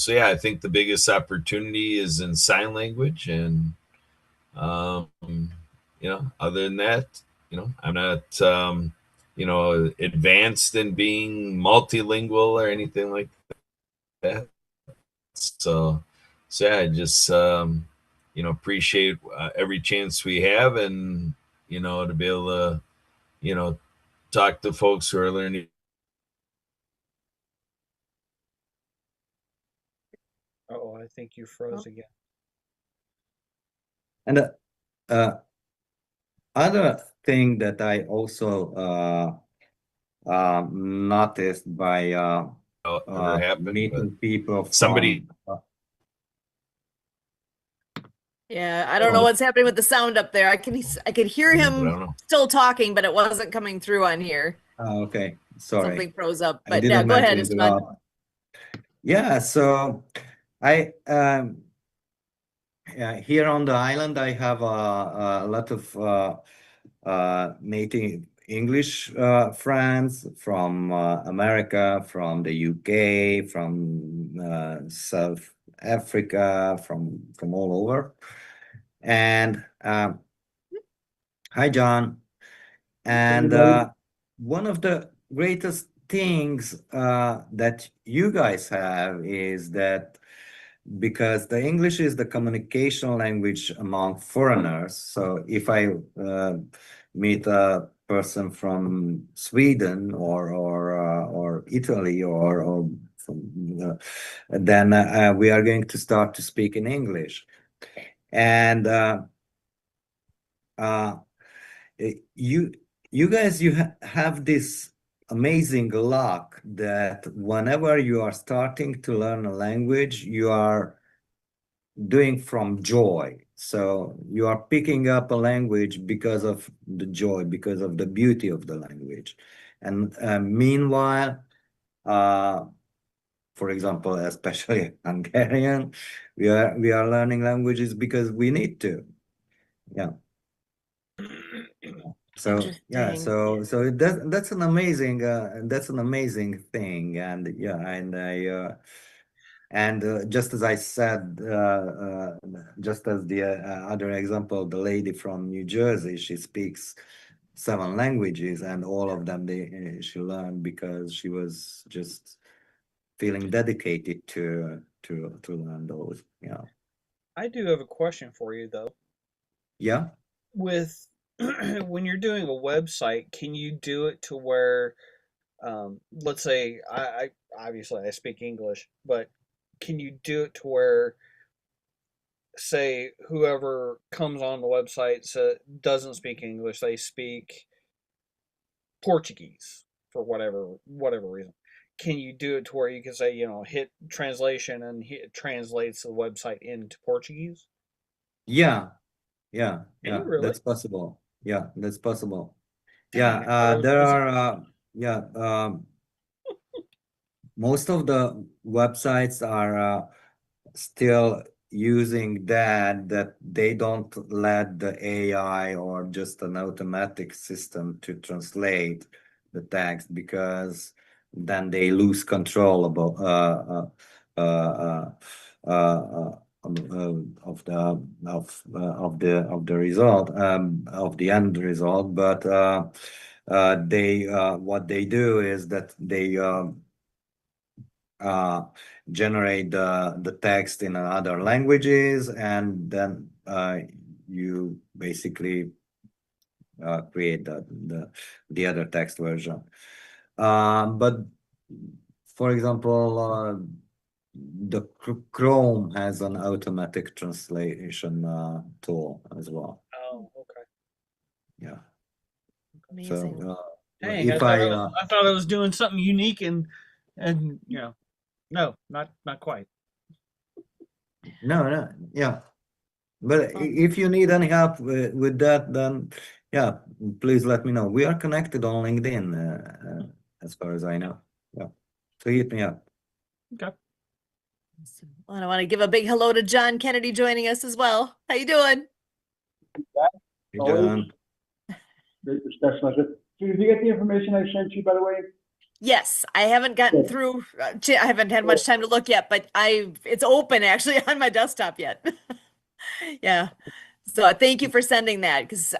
yeah, I think the biggest opportunity is in sign language. And, other than that, I'm not, advanced in being multilingual or anything like that. So yeah, I just, appreciate every chance we have, and, to be able to, talk to folks who are learning. Oh, I think you froze again. And other thing that I also noticed by Ever happened, meeting people from somebody- Yeah, I don't know what's happening with the sound up there. I could hear I don't him know. still talking, but it wasn't coming through on here. okay, sorry. Something froze up. I But didn't yeah, go mean ahead, to Istvan. interrupt. Yeah, so I here on the island I have a lot of native English friends from America, from the UK, from South Africa, from all over. And hi, John. And Everybody. one of the greatest things that you guys have is that because the English is the communication language among foreigners. So if I meet a person from Sweden or Italy or from, then we are going to start to speak in English. And uh, you guys have this amazing luck that whenever you are starting to learn a language, you are doing from joy. So you are picking up a language because of the joy, because of the beauty of the language. And meanwhile, for example, especially Hungarian, we are learning languages because we need to. Yeah. So yeah, Interesting. so that's an amazing thing, and yeah, and just as I said, just as the other example, the lady from New Jersey, she speaks 7 languages, and all of them she learned because she was just feeling dedicated to learn those. Yeah, I do have a question for you though. yeah, With when you're doing a website, can you do it to where, let's say, I obviously I speak English, but can you do it to where, say, whoever comes on the website doesn't speak English, they speak Portuguese for whatever reason. Can you do it to where you can say, hit translation and it translates the website into Portuguese? yeah, Can you that's really? possible. Yeah, that's possible. Yeah, Dang, I thought I was there missing. are yeah, most of the websites are still using that they don't let the AI or just an automatic system to translate the text, because then they lose control about of the result, of the end result. But they what they do is that they uh, generate the text in other languages, and then you basically create the other text version. But for example, the Chrome has an automatic translation tool as well. Oh, okay. Yeah. Amazing. So Dang, if I I thought I was doing something unique and no, not quite. no, yeah. But Well, if you need any help with that, then yeah, please let me know. We are connected on LinkedIn, as far as I know. Yeah, so hit me up. Okay. and I want to give a big hello to John Kennedy joining us as well. How you doing? Hey, Always John. great discussion. So did you get the information I sent you, by the way? Yes, I haven't gotten Good. through. I haven't had much time to look yet, but it's open actually on my desktop yet. Yeah. So thank you for sending that, because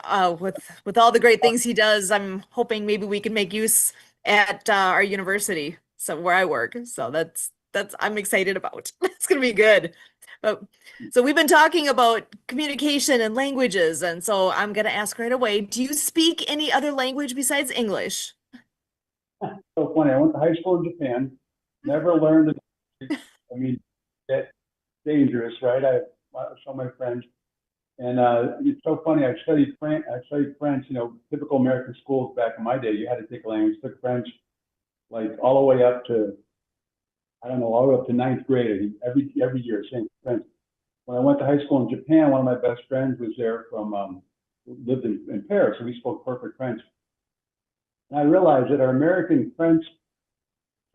with all the great things he does, I'm hoping maybe we can make use at our university, so where I work. So that's I'm excited about. It's gonna be good. But so we've been talking about communication and languages, and so I'm gonna ask right away, do you speak any other language besides English? So funny. I went to high school in Japan. Never learned. I mean, that's dangerous, right? I saw my friends, and it's so funny. I studied French. You know, typical American schools back in my day. You had to take a language. Took French like all the way up to, I don't know, all the way up to ninth grade. Every year, same French. When I went to high school in Japan, one of my best friends was there from lived in Paris, and we spoke perfect French. And I realized that our American French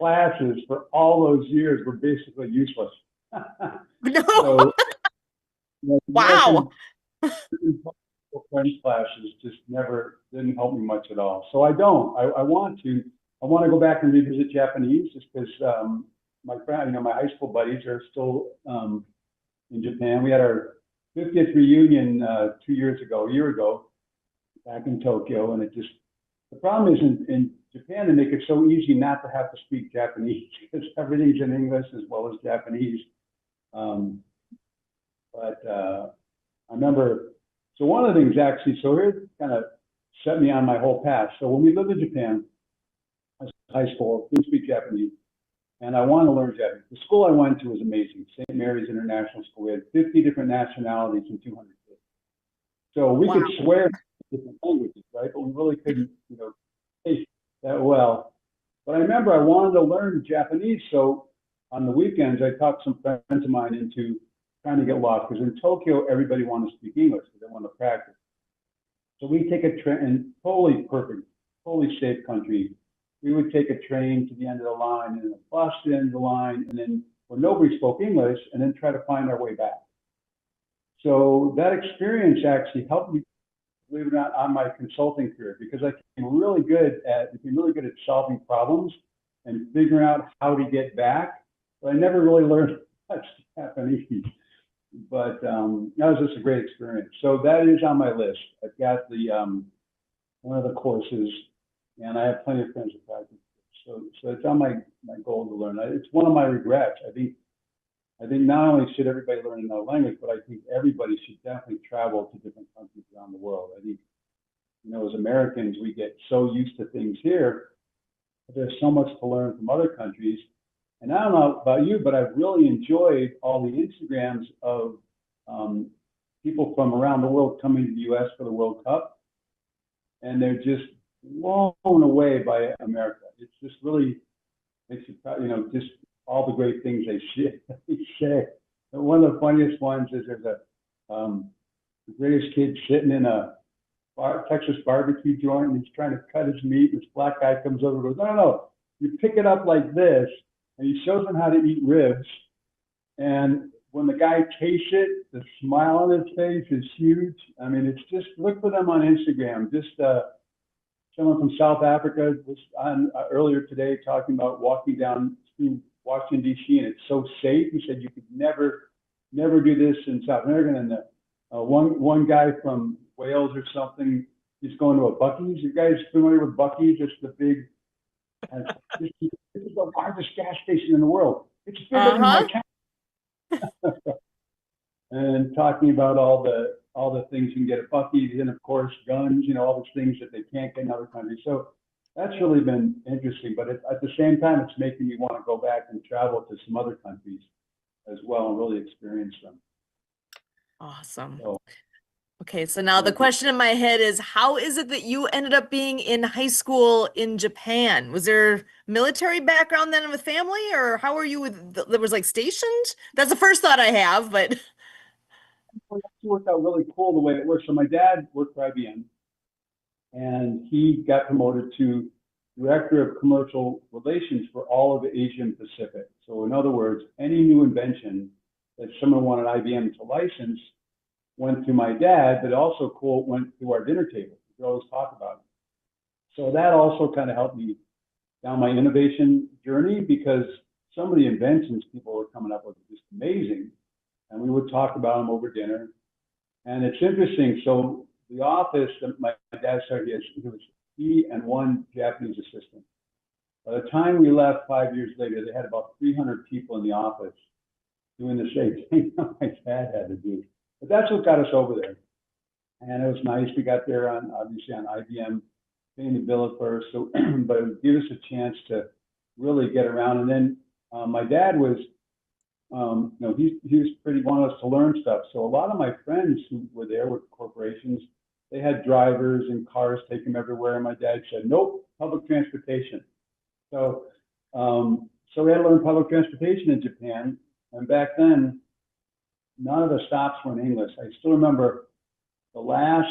classes for all those years were basically useless. No. So, you know, Wow. American French classes just never didn't help me much at all. So I don't. I want to. I want to go back and revisit Japanese, just because my friend, my high school buddies are still in Japan. We had our 50th reunion a year ago, back in Tokyo, and the problem is in Japan, they make it so easy not to have to speak Japanese because everything's in English as well as Japanese. But I remember, so one of the things actually, so here kind of set me on my whole path. So when we lived in Japan, I was in high school, didn't speak Japanese, and I wanted to learn Japanese. The school I went to was amazing, St. Mary's International School. We had 50 different nationalities and 200 kids. So we could swear different languages, right? But we really couldn't, speak that well. But I remember I wanted to learn Japanese, so on the weekends I talked some friends of mine into trying to get lost, because in Tokyo everybody wanted to speak English because they wanted to practice. So we take a train, totally perfect, totally safe country. We would take a train to the end of the line and then a bus to the end of the line, and then where nobody spoke English, and then try to find our way back. So that experience actually helped me, believe it or not, on my consulting career, because I became really good at solving problems and figuring out how to get back. But I never really learned much Japanese. But that was just a great experience. So that is on my list. I've got the one of the courses, and I have plenty of friends who practice. So it's on my goal to learn. It's one of my regrets. I think not only should everybody learn another language, but I think everybody should definitely travel to different countries around the world. I think, as Americans, we get so used to things here, but there's so much to learn from other countries. And I don't know about you, but I've really enjoyed all the Instagrams of people from around the world coming to the U.S. for the World Cup, and they're just blown away by America. It's just really makes you proud, just all the great things they say. And one of the funniest ones is there's the greatest kid sitting in a Texas barbecue joint, and he's trying to cut his meat, and this black guy comes over and goes, no, you pick it up like this. And he shows them how to eat ribs. And when the guy tastes it, the smile on his face is huge. I mean, it's just, look for them on Instagram. Just someone from South Africa was on earlier today talking about walking down through Washington, D.C., and it's so safe. He said you could never do this in South America. And one guy from Wales or something, he's going to a Buc-ee's. You guys familiar with Buc-ee's? It's the big, this is the largest gas station in the world. It's bigger than my town. And talking about all the things you can get at Buc-ee's, and of course guns, all those things that they can't get in other countries. So that's really been interesting. But at the same time, it's making me want to go back and travel to some other countries as well and really experience them. Awesome. So, okay, so now the question in my head is, how is it that you ended up being in high school in Japan? Was there military background then with family, or how were you that was like stationed? That's the first thought I have, but. It worked out really cool the way it worked. So my dad worked for IBM, and he got promoted to Director of Commercial Relations for all of Asia and Pacific. So in other words, any new invention that someone wanted IBM to license went to my dad, but also went to our dinner table. We always talk about it. So that also kind of helped me down my innovation journey, because some of the inventions people were coming up with were just amazing. And we would talk about them over dinner. And it's interesting. So the office that my dad started, it was he and one Japanese assistant. By the time we left 5 years later, they had about 300 people in the office doing the same thing that my dad had to do. But that's what got us over there. And it was nice. We got there obviously on IBM, paying the bill at first. So, but it would give us a chance to really get around. And then my dad was, he was pretty, wanted us to learn stuff. So a lot of my friends who were there with corporations, they had drivers and cars take them everywhere. And my dad said, nope, public transportation. So we had to learn public transportation in Japan. And back then, none of the stops were in English. I still remember the last,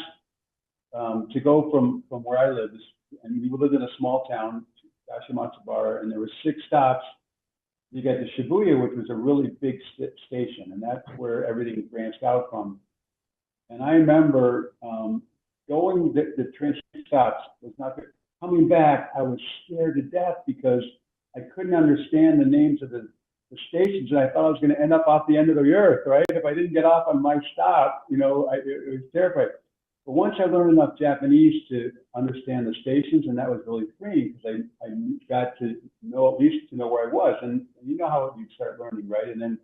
to go from where I lived, and we lived in a small town, Gashimatsubara, and there were 6 stops. You get to Shibuya, which was a really big station, and that's where everything branched out from. And I remember going the train stops was not good. Coming back, I was scared to death because I couldn't understand the names of the the stations, and I thought I was going to end up off the end of the earth, right? If I didn't get off on my stop, it was terrifying. But once I learned enough Japanese to understand the stations, and that was really freeing because I got to know, at least to know where I was. And you know how you start learning, right? And then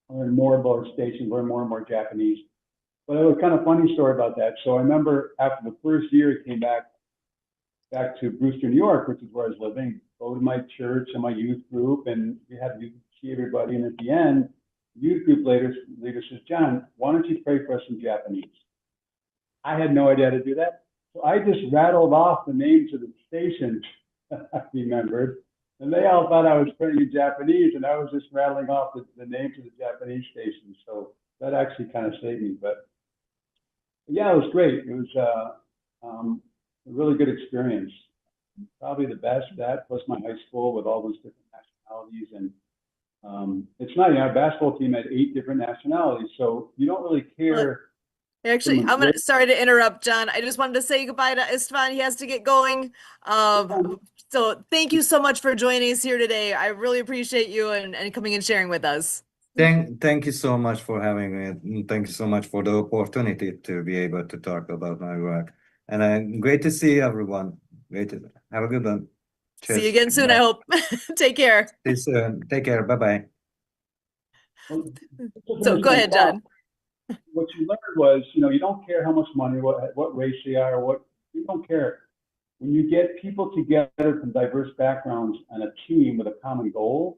learn more about stations, learn more and more Japanese. But it was kind of funny story about that. So I remember after the first year, I came back to Brewster, New York, which is where I was living, go to my church and my youth group, and we had to see everybody. And at the end, the youth group leader says, John, why don't you pray for us in Japanese? I had no idea how to do that. So I just rattled off the names of the stations I remembered. And they all thought I was praying in Japanese, and I was just rattling off the names of the Japanese stations. So that actually kind of saved me. But yeah, it was great. It was a really good experience. Probably the best, that plus my high school with all those different nationalities. And it's not, our basketball team had 8 different nationalities. So you don't really care. Actually, sorry to interrupt, John. I just wanted to say goodbye to Istvan. He has to get going. So thank you so much for joining us here today. I really appreciate you and coming and sharing with us. Thank you so much for having me. And thank you so much for the opportunity to be able to talk about my work. And great to see everyone. Have a good one. Cheers. See you again soon, Bye. I hope. Take care. See you soon. Take care. Bye-bye. So go ahead, John. What you learned was, you don't care how much money, what race they are, you don't care. When you get people together from diverse backgrounds on a team with a common goal,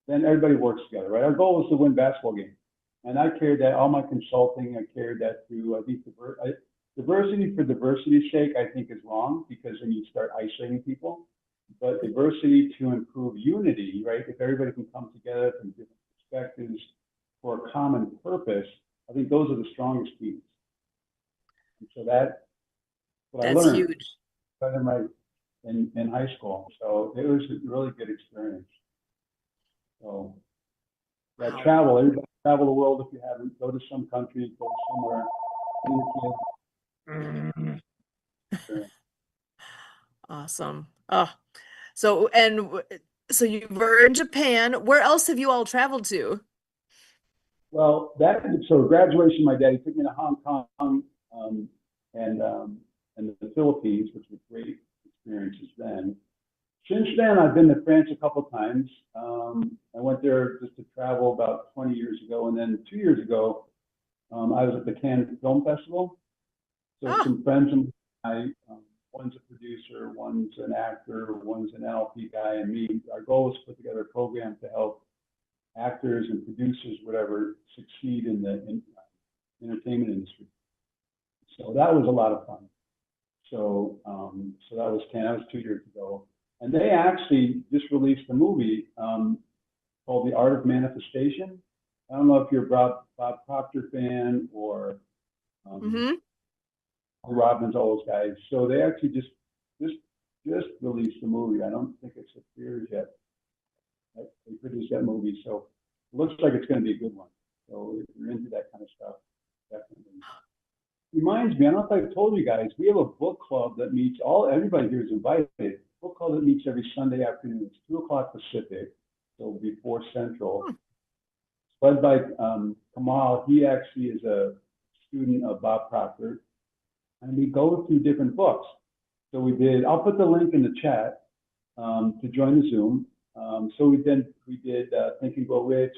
then everybody works together, right? Our goal was to win basketball games. And I carried that, all my consulting, I carried that through. I think diversity for diversity's sake, I think is wrong, because then you start isolating people. But diversity to improve unity, right? If everybody can come together from different perspectives for a common purpose, I think those are the strongest teams. And so that's what I learned. Huge. In high school. So it was a really good experience. So Wow. travel, everybody travel the world if you haven't. Go to some country, go somewhere. Awesome. So you were in Japan. Where else have you all traveled to? Well, so graduation, my daddy took me to Hong Kong and the Philippines, which were great experiences then. Since then, I've been to France a couple times. I went there just to travel about 20 years ago, and then 2 years ago, I was at the Cannes Film Festival. So some friends and I, one's a producer, one's an actor, one's an NLP guy, and me. Our goal was to put together a program to help actors and producers, whatever, succeed in the entertainment industry. So that was a lot of fun. So that was Cannes. That was 2 years ago. And they actually just released a movie called The Art of Manifestation. I don't know if you're a Bob Proctor fan or Robbins, all those guys. So they actually just released the movie. I don't think it's a theaters yet. They produced that movie, so it looks like it's going to be a good one. So if you're into that kind of stuff, definitely. Reminds me, I don't know if I've told you guys, we have a book club that meets everybody here is invited. Book club that meets every Sunday afternoon. It's 2:00 Pacific, so before Central. Led by Kamal. He actually is a student of Bob Proctor, and we go through different books. So I'll put the link in the chat to join the Zoom. So we did Think and Grow Rich.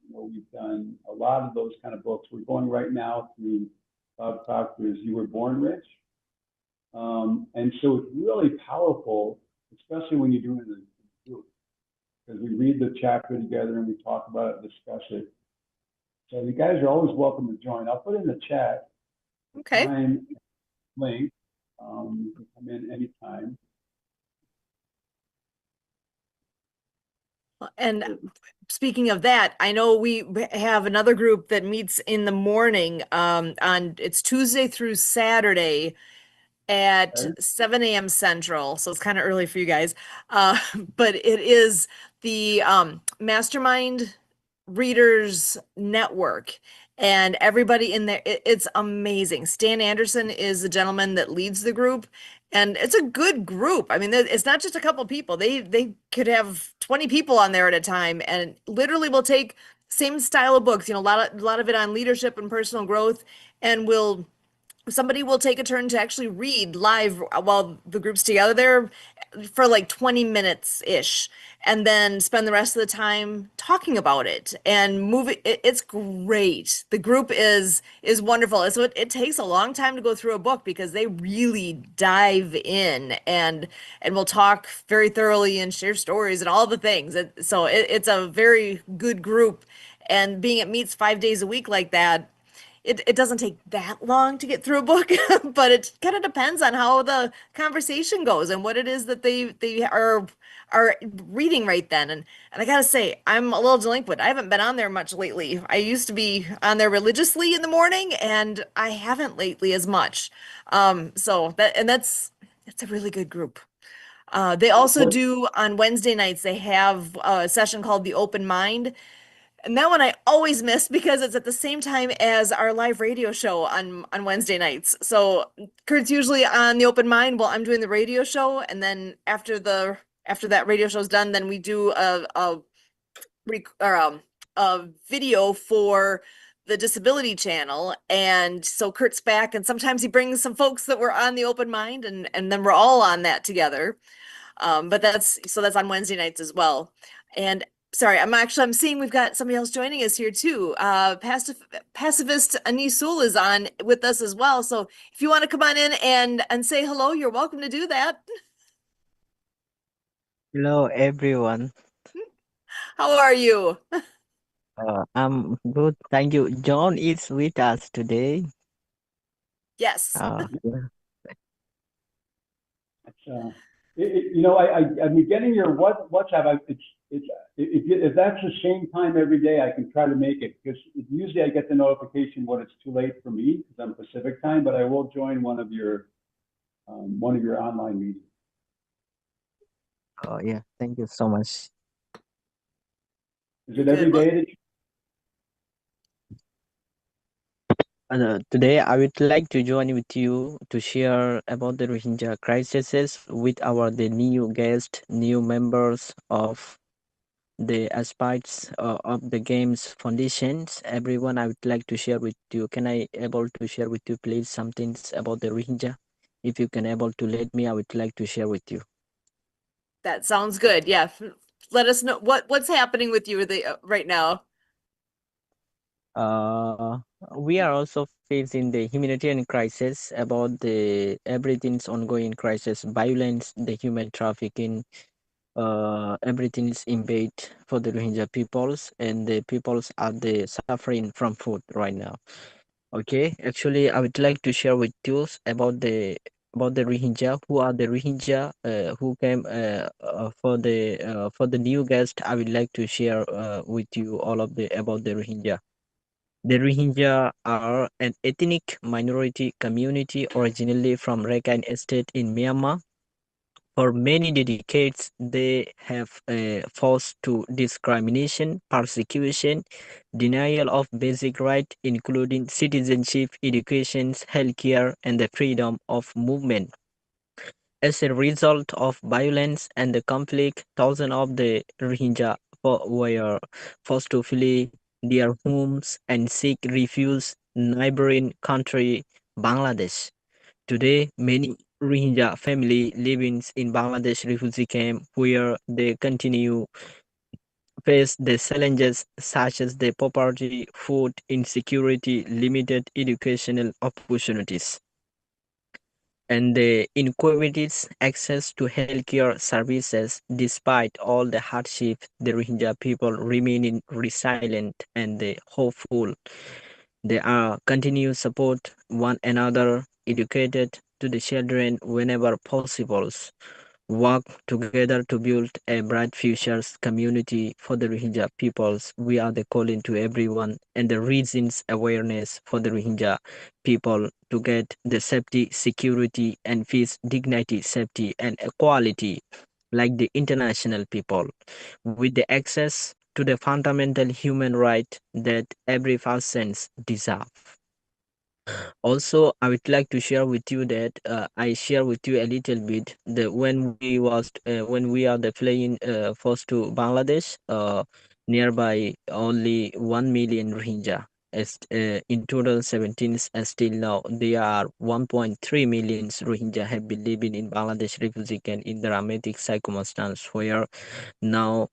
We've done a lot of those kind of books. We're going right now through Bob Proctor's You Were Born Rich. And so it's really powerful, especially when you're doing it in a group, because we read the chapter together and we talk about it, discuss it. So you guys are always welcome to join. I'll put in the chat. Okay. Link. You can come in anytime. And speaking of that, I know we have another group that meets in the morning. It's Tuesday through Saturday at 7 a.m. Central, so it's kind of early for you guys. But it is the Mastermind Readers Network, and everybody in there, it's amazing. Stan Anderson is the gentleman that leads the group, And it's a good group. I mean, it's not just a couple people. They could have 20 people on there at a time, and literally will take same style of books, a lot of it on leadership and personal growth, and will somebody will take a turn to actually read live while the group's together there for like 20 minutes ish, and then spend the rest of the time talking about it and it's great. The group is wonderful. So it takes a long time to go through a book because they really dive in and will talk very thoroughly and share stories and all the things. It's a very good group, and being it meets 5 days a week like that, it doesn't take that long to get through a book, but it kind of depends on how the conversation goes and what it is that they are reading right then. And I gotta say, I'm a little delinquent. I haven't been on there much lately. I used to be on there religiously in the morning, and I haven't lately as much. That's it's a really good group. They also do on Wednesday nights, they have a session called the Open Mind. And that one I always miss because it's at the same time as our live radio show on Wednesday nights. So Kurt's usually on the Open Mind while I'm doing the radio show, and then after that radio show's done, then we do a video for the disability channel. And so Kurt's back, and sometimes he brings some folks that were on the Open Mind, and then we're all on that together. But that's on Wednesday nights as well. And sorry, I'm seeing we've got somebody else joining us here too. Pacifist Anisul is on with us as well. So if you want to come on in and say hello, you're welcome to do that. Hello, everyone. How are you? I'm good. Thank you. John is with us today. Yes. Yeah. I've been getting your WhatsApp. If that's the same time every day, I can try to make it, because usually I get the notification when it's too late for me because I'm Pacific time. But I will join one of your online meetings. Oh, yeah. Thank you so much. Is it every day that Today, I would like to join with you to share about the Rohingya crisis with the new guests, new members of the aspects of the games foundations. Everyone, I would like to share with you. Can I able to share with you, please, some things about the Rohingya? If you can able to let me, I would like to share with you. That sounds good. Yeah. Let us know what's happening with you right now. We are also facing the humanitarian crisis about the everything's ongoing crisis, violence, the human trafficking, everything is in bed for the Rohingya peoples, and the peoples are the suffering from food right now. Okay, actually, I would like to share with you about the Rohingya. Who are the Rohingya? Who came for the new guest? I would like to share with you all of the about the Rohingya. The Rohingya are an ethnic minority community originally from Rakhine State in Myanmar. For many decades, they have forced to discrimination, persecution, denial of basic rights, including citizenship, education, healthcare, and the freedom of movement. As a result of violence and the conflict, thousands of the Rohingya were forced to flee their homes and seek refuge neighboring country Bangladesh. Today, many Rohingya family living in Bangladesh refugee camp where they continue face the challenges such as the poverty, food insecurity, limited educational opportunities, and the inequalities access to healthcare services. Despite all the hardship, the Rohingya people remaining resilient and hopeful. They are continue support one another, educated to the children whenever possible, work together to build a bright futures community for the Rohingya peoples. We are the calling to everyone and the reasons awareness for the Rohingya people to get the safety, security, and peace, dignity, safety, and equality like the international people, with the access to the fundamental human right that every person deserves. Also, I would like to share with you that I share with you a little bit that when we are the playing first to Bangladesh, nearby only 1 million Rohingya. As in 2017, as still now, there are 1.3 million Rohingya have been living in Bangladesh refugee camp in dramatic circumstance where now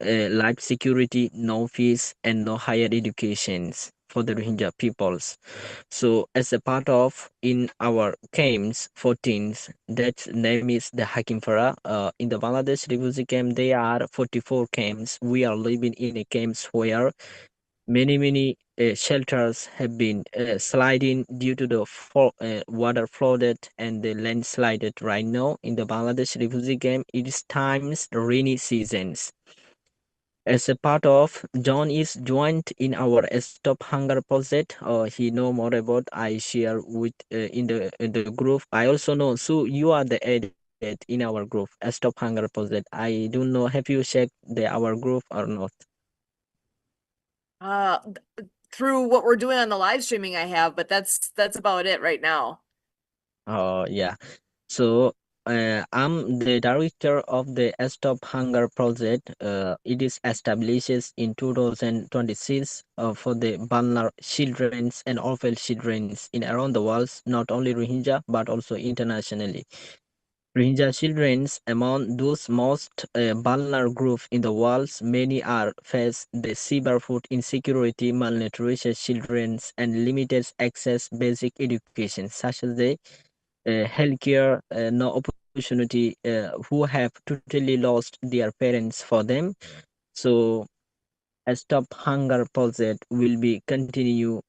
life security, no fees, and no higher educations for the Rohingya peoples. So, as a part of in our camps, 14th, that name is the Hakimfara. In the Bangladesh refugee camp, there are 44 camps. We are living in a camps where many shelters have been sliding due to the water flooded and the landslided right now in the Bangladesh refugee camp. It is times rainy seasons. As a part of John is joined in our Stop Hunger project. He know more about I share with in the group. I also know. So you are the added in our group Stop Hunger project. I don't know. Have you checked the our group or not? Through what we're doing on the live streaming I have, but that's about it right now. Oh yeah. So I'm the director of the Stop Hunger project. It is established in 2026 for the vulnerable children and orphan children in around the world, not only Rohingya but also internationally. Rohingya children among those most vulnerable groups in the world. Many are face the severe food insecurity, malnourished children, and limited access basic education, such as the healthcare, no opportunity, who have totally lost their parents for them. So a Stop Hunger project will be continue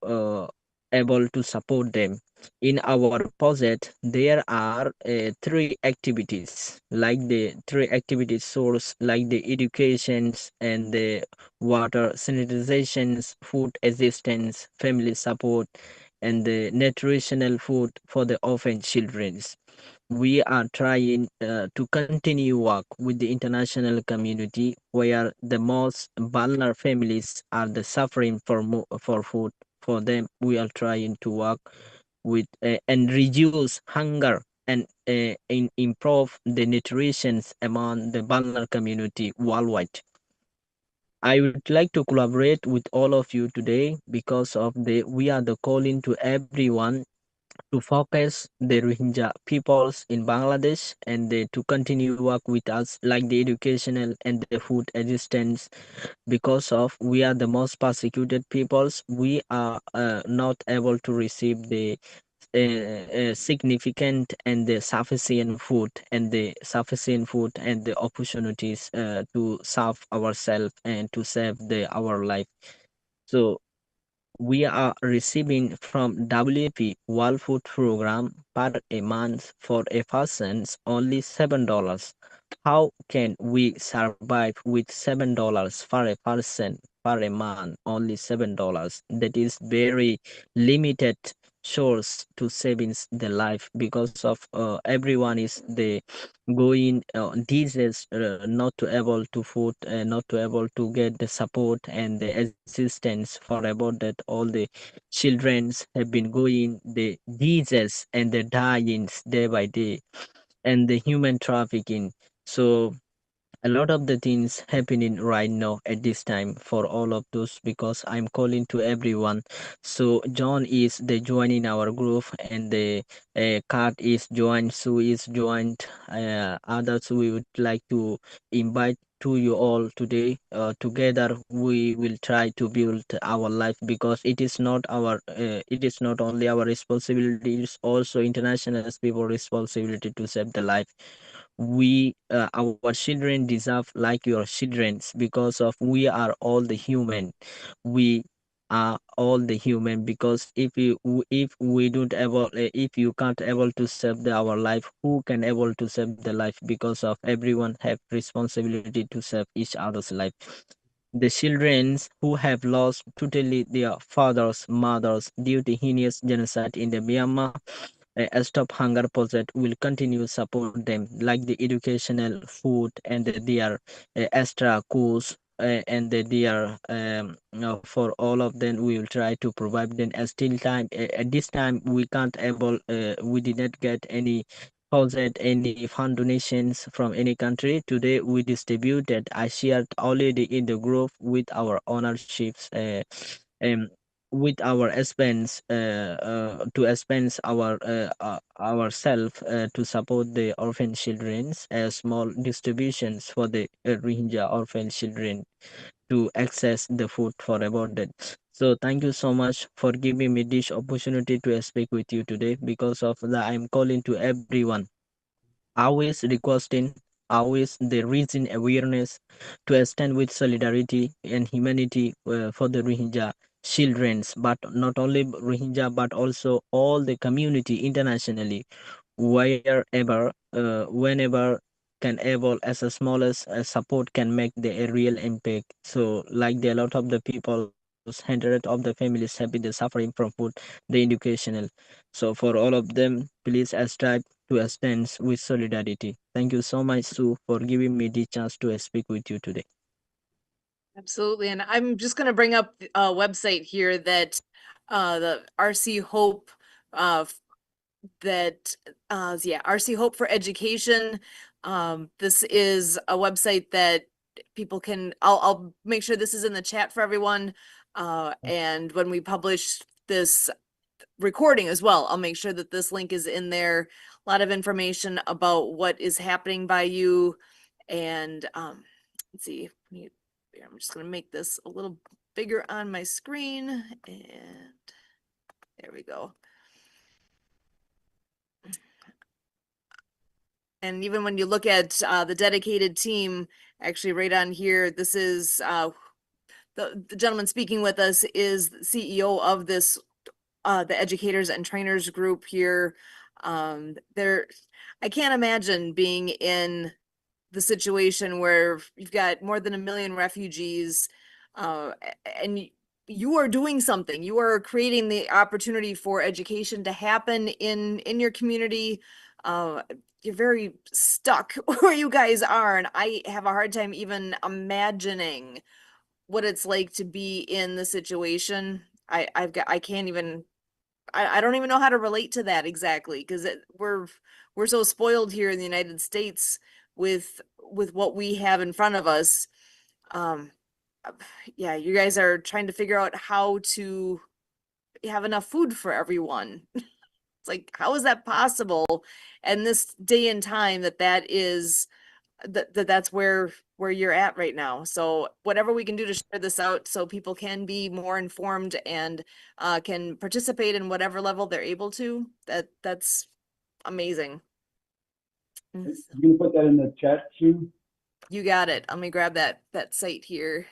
able to support them. In our project, there are three activities, like the three activities source, like the educations and the water sanitizations, food assistance, family support, and the nutritional food for the orphan children. We are trying to continue work with the international community where the most vulnerable families are the suffering for for food. For them, we are trying to work with and reduce hunger and improve the nutrition among the vulnerable community worldwide. I would like to collaborate with all of you today because of the we are the calling to everyone to focus the Rohingya peoples in Bangladesh and to continue work with us like the educational and the food assistance because of we are the most persecuted peoples. We are not able to receive the significant and the sufficient food and the opportunities to serve ourselves and to save our life. So we are receiving from WFP World Food Program per a month for a person only $7. How can we survive with $7 for a person per a month? Only $7. That is very limited source to savings the life because of everyone is the going disease not to able to food not to able to get the support and the assistance for about that all the childrens have been going the disease and the dyings day by day and the human trafficking. So a lot of the things happening right now at this time for all of those because I'm calling to everyone. So John is the joining our group and the Kat is joined, Sue is joined, others we would like to invite to you all today. Together we will try to build our life because it is not only our responsibility, it is also international people responsibility to save the life. We our children deserve like your children's because of we are all the human. We are all the human because if we don't able if you can't able to save our life, who can able to save the life? Because of everyone have responsibility to save each other's life. The children who have lost totally their fathers, mothers due to heinous genocide in the Myanmar, a Stop Hunger project will continue support them like the educational, food, and their extra course and the dear. For all of them, we will try to provide them. At still time, at this time, we can't able. We did not get any deposit, any fund donations from any country. Today, we distributed. I shared already in the group with our ownerships. Um, with our expense to expense ourselves to support the orphan children's small distributions for the Rohingya orphan children to access the food for about that. So thank you so much for giving me this opportunity to speak with you today. Because of that, I'm calling to everyone, always requesting, always the raising awareness to stand with solidarity and humanity for the Rohingya childrens, but not only Rohingya, but also all the community internationally, wherever, whenever can able as a smallest support can make the a real impact. So like the a lot of the people, hundred of the families have been the suffering from food, the educational. So for all of them, please strive to stand with solidarity. Thank you so much, Sue, for giving me the chance to speak with you today. Absolutely. And I'm just going to bring up a website here that the RC Hope RC Hope for Education. This is a website that people can, I'll make sure this is in the chat for everyone. And when we publish this recording as well, I'll make sure that this link is in there. A lot of information about what is happening by you. And let's see, I'm just going to make this a little bigger on my screen, and there we go. And even when you look at the dedicated team, actually right on here, this is the gentleman speaking with us is the CEO of this, the educators and trainers group here. I can't imagine being in the situation where you've got more than 1 million refugees, and you are doing something. You are creating the opportunity for education to happen in your community. You're very stuck where you guys are, and I have a hard time even imagining what it's like to be in the situation. I can't even, I don't even know how to relate to that exactly, because we're so spoiled here in the United States with what we have in front of us. Yeah, you guys are trying to figure out how to have enough food for everyone. It's like, how is that possible? And this day and time that's where you're at right now. So whatever we can do to share this out so people can be more informed and can participate in whatever level they're able to, that's amazing. You can put that in the chat too. You got it. Let me grab that site here.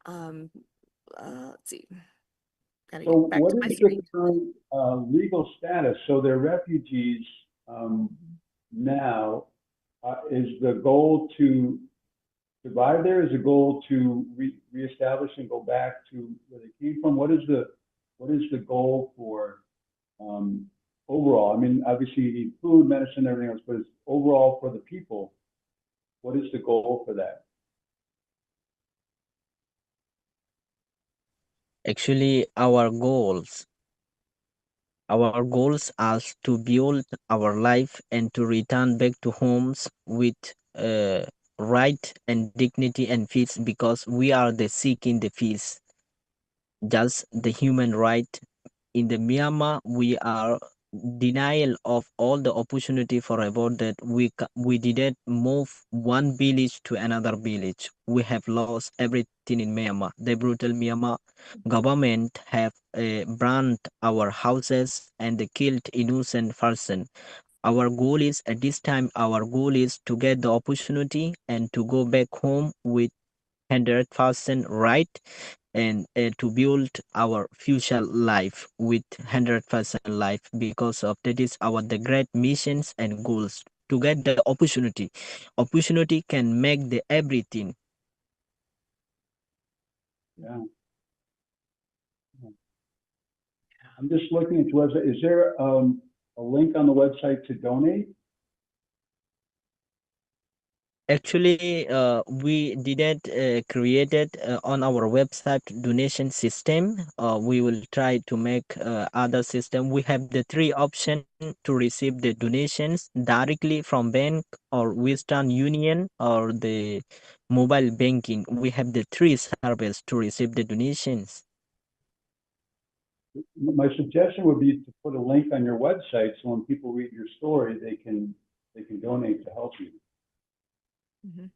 Let's see. Gotta So get back what to my is the screen. current legal status? So they're refugees now. Is the goal to survive there? Is the goal to reestablish and go back to where they came from? What is the goal for overall? I mean, obviously you need food, medicine, everything else, but it's overall for the people. What is the goal for that? Actually, our goals are to build our life and to return back to homes with right and dignity and peace, because we are the seeking the peace, just the human right. In the Myanmar, we are denial of all the opportunity for about that. We didn't move one village to another village. We have lost everything in Myanmar. The brutal Myanmar government have burned our houses and they killed innocent person. Our goal is at this time, our goal is to get the opportunity and to go back home with 100% right, and to build our future life with 100% life, because of that is our the great missions and goals to get the opportunity can make the everything. Yeah. I'm just looking at the website. Is there a link on the website to donate? Actually, we didn't created on our website donation system. We will try to make other system. We have the three option to receive the donations directly from bank or Western Union or the mobile banking. We have the three services to receive the donations. My suggestion would be to put a link on your website so when people read your story, they can donate to help you. Mhm.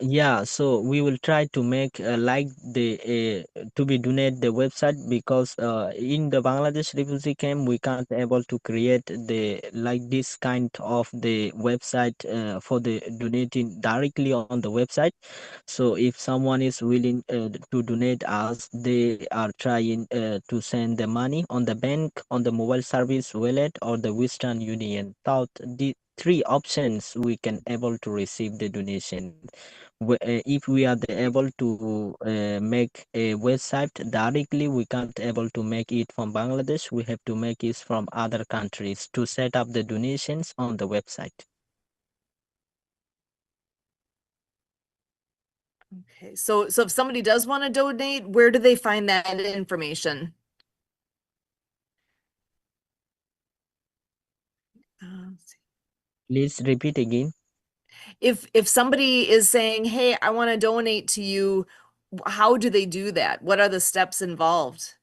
Yeah, so we will try to make like the to be donate the website, because in the Bangladesh refugee camp we can't able to create the like this kind of the website for the donating directly on the website. So if someone is willing to donate us, they are trying to send the money on the bank, on the mobile service wallet, or the Western Union. Without the three options, we can able to receive the donation. If we are able to make a website directly, we can't able to make it from Bangladesh. We have to make it from other countries to set up the donations on the website. Okay, so if somebody does want to donate, where do they find that information? Let's see. Please repeat again. If somebody is saying, "Hey, I want to donate to you," how do they do that? What are the steps involved?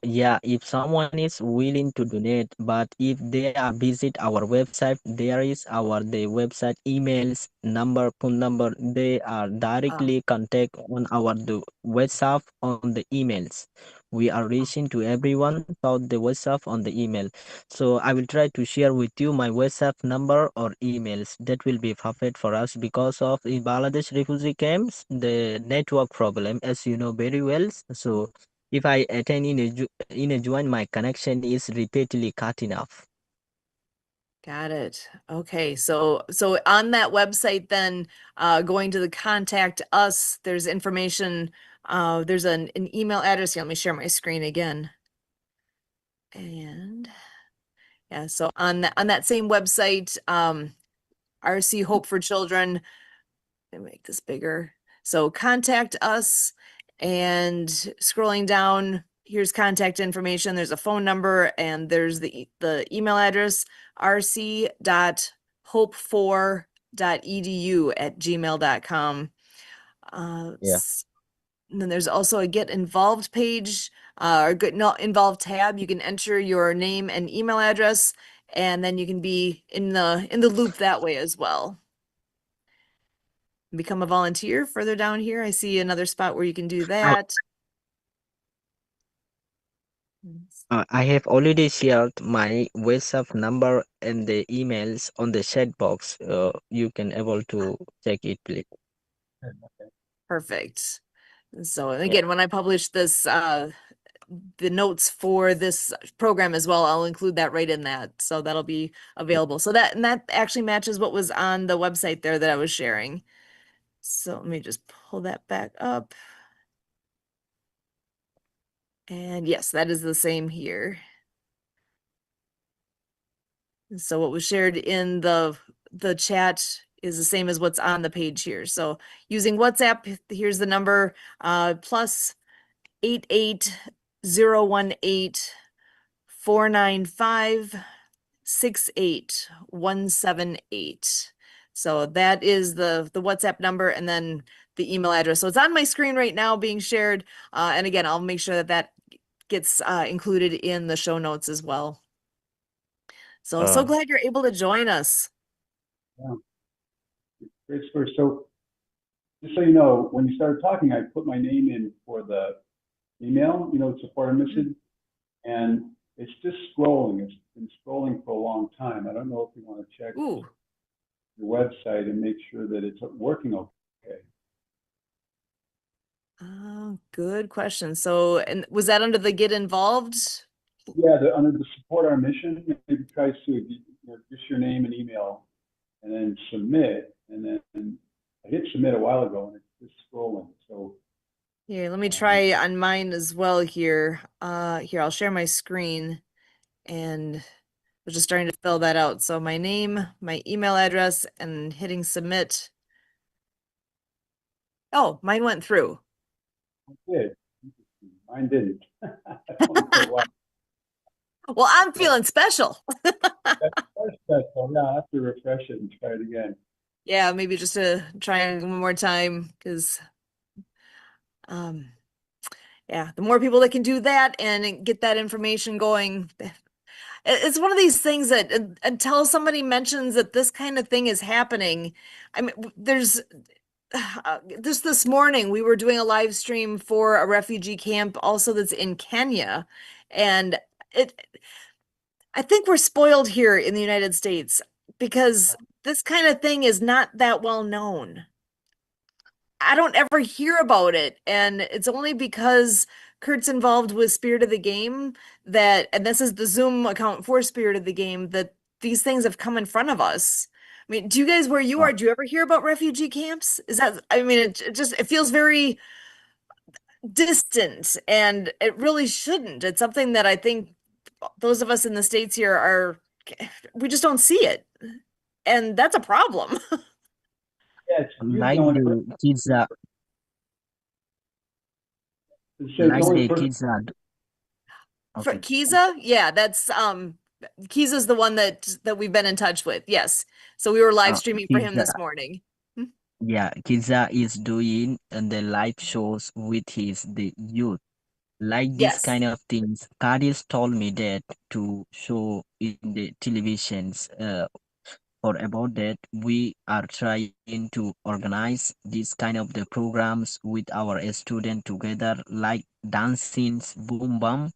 Yeah, if someone is willing to donate, but if they are visit our website, there is the website emails, number, phone number. They are Ah, directly contact on our WhatsApp on the emails. We are reaching to everyone about the WhatsApp on the email. So I will try to share with you my WhatsApp number or emails. That will be perfect for us, because of in Bangladesh refugee camps, the network problem, as you know very well. So if I attend in a join, my connection is repeatedly cutting off. got it. Okay, so on that website then, going to the contact us, there's information, there's an email address. Here, let me share my screen again. And yeah, so on that same website, RC Hope for Children, let me make this bigger. So contact us, and scrolling down, here's contact information. There's a phone number and there's the email address, rc.hope4.edu@gmail.com. Yeah. And then there's also a get involved page, or get not involved tab. You can enter your name and email address, and then you can be in the loop that way as well. Become a volunteer further down here. I see another spot where you can do that. I have already shared my WhatsApp number and the emails on the chat box. You can able to check it, please. Perfect. So and Yeah. again, when I publish this, the notes for this program as well, I'll include that right in that. So that'll be available. So that actually matches what was on the website there that I was sharing. So let me just pull that back up. And yes, that is the same here. So what was shared in the chat is the same as what's on the page here. So using WhatsApp, here's the number, plus 88018-495-68178. So that is the WhatsApp number, and then the email address. So it's on my screen right now being shared. And again, I'll make sure that gets included in the show notes as well. So glad you're able to join us. Yeah. Great story. So just so you know, when you started talking, I put my name in for the email, support our mission, and it's just scrolling. It's been scrolling for a long time. I don't know if you want to check Ooh. your website and make sure that it's working okay. Good question. So, and was that under the get involved? Yeah, under the support our mission, maybe try to just your name and email, and then submit. And then I hit submit a while ago, and it's just scrolling. So Here, let me try on mine as well here. Here, I'll share my screen, and was just starting to fill that out. So my name, my email address, and hitting submit. Oh, mine went through. Good. Mine didn't. I don't know why. Well, I'm feeling special. That's special. Yeah, I have to refresh it and try it again. Yeah, maybe just to try it one more time because yeah, the more people that can do that and get that information going, it's one of these things that until somebody mentions that this kind of thing is happening, I mean, there's just this morning we were doing a live stream for a refugee camp also that's in Kenya, and I think we're spoiled here in the United States because this kind of thing is not that well known. I don't ever hear about it. And it's only because Kurt's involved with Spirit of the Game that, and this is the Zoom account for Spirit of the Game, that these things have come in front of us. I mean, do you guys, where you are, do you ever hear about refugee camps? Is that, I mean, it feels very distant and it really shouldn't. It's something that I think those of us in the States here we just don't see it. And that's a problem. Yeah, it's usually Like only the kids are, it's like only the for kids are. For Okay. Kiza, yeah, that's Kiza's the one that we've been in touch with. Yes. So we were live streaming for him Kids this morning. Hmm? Yeah, Kiza is doing the live shows with the youth. Like this Yes. kind of things, Cardis told me that to show in the televisions. For about that, we are trying to organize this kind of the programs with our student together, like dancings, boom bam.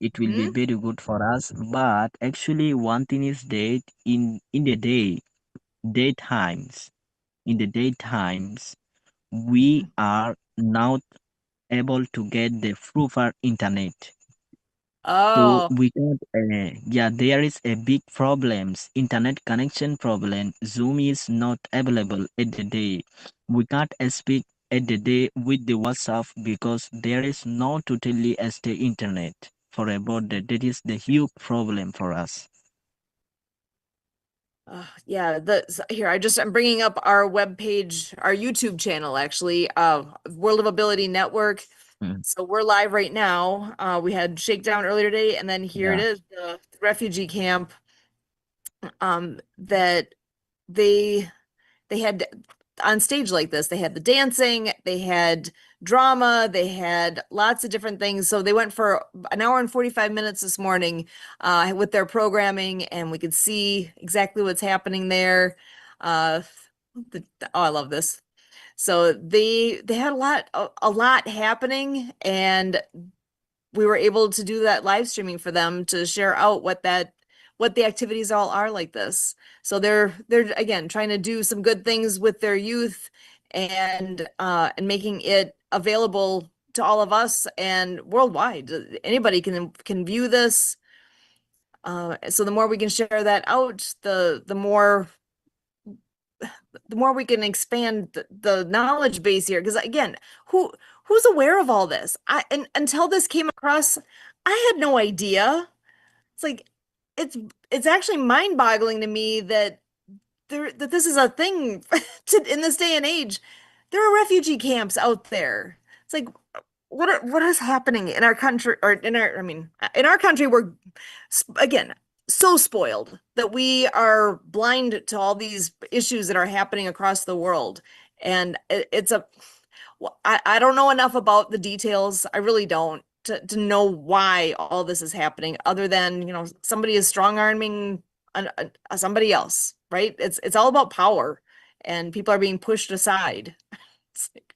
It will be Hmm? very good for us. But actually, one thing is that in the daytimes, in the daytimes we are not able to get the proper internet. So Oh, we can't, yeah, there is a big problems, internet connection problem. Zoom is not available at the day. We can't speak at the day with the WhatsApp because there is no totally stay internet for about that. That is the huge problem for us. yeah. Here, I'm bringing up our webpage, our YouTube channel, actually, World of Ability Network. Mm, So we're live right now. We had Shakedown earlier today, and then here it yeah. is, the refugee camp, that they they had on stage like this. They had the dancing, they had drama, they had lots of different things. So they went for an hour and 45 minutes this morning with their programming, and we could see exactly what's happening there. Uh, oh, I love this. So they had a lot happening, and we were able to do that live streaming for them to share out what the activities all are like this. So they're again trying to do some good things with their youth and making it available to all of us and worldwide. Anybody can view this. So the more we can share that out, the more we can expand the knowledge base here. Because again, who's aware of all this? Until this came across, I had no idea. It's like it's it's actually mind-boggling to me that this is a thing in this day and age. There are refugee camps out there. It's like what is happening in our country or in our country we're again so spoiled that we are blind to all these issues that are happening across the world. And it's I don't know enough about the details. I really don't to know why all this is happening other than, somebody is strong arming somebody else, right? It's all about power and people are being pushed aside. It's like,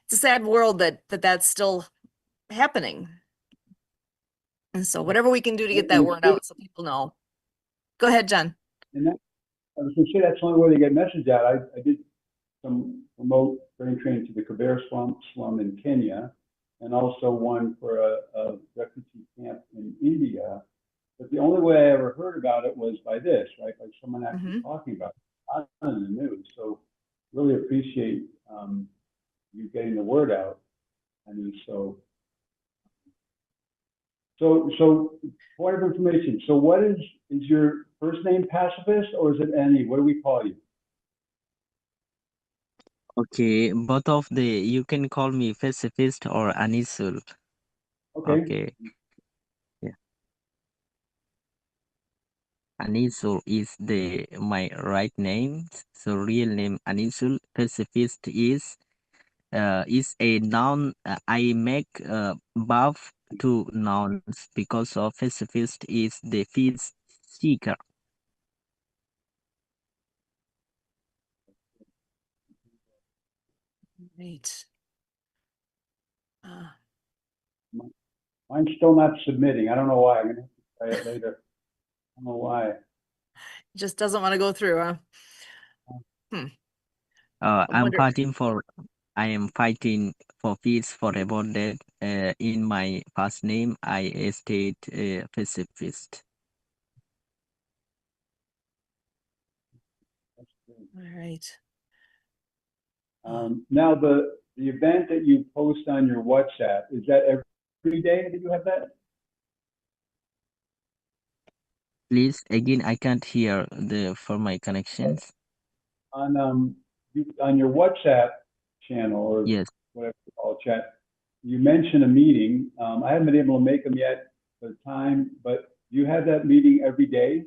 it's a sad world that's still happening. And so whatever we can do to get that word out so people know. Go ahead, Jen. and that, I was going to say that's the only way to get message out. I did some remote brain training to the Kibera slum in Kenya, and also one for a refugee camp in India. But the only way I ever heard about it was by this, right? By someone actually talking about it, not in the news. So really appreciate you getting the word out. I mean, so Point of information. So what is your first name Pacifist or is it Annie? What do we call you? Okay, both of the you can call me pacifist or Anisul. Okay. Okay, yeah. Anisul is my right name, so real name Anisul. Pacifist is a noun. I make buff to nouns because of pacifist is the peace seeker. Right. Mine's still not submitting. I don't know why. I'm gonna have to try it later. I don't know why. Just doesn't want to go through, huh? I I'm wonder, fighting for. I am fighting for peace for about that. In my past name, I state pacifist. all right. Now the event that you post on your WhatsApp, is that every day that you have that? Please, again, I can't hear for my connections. On your WhatsApp channel or Yes. whatever you call it, chat, you mentioned a meeting. I haven't been able to make them yet for the time, but you have that meeting every day?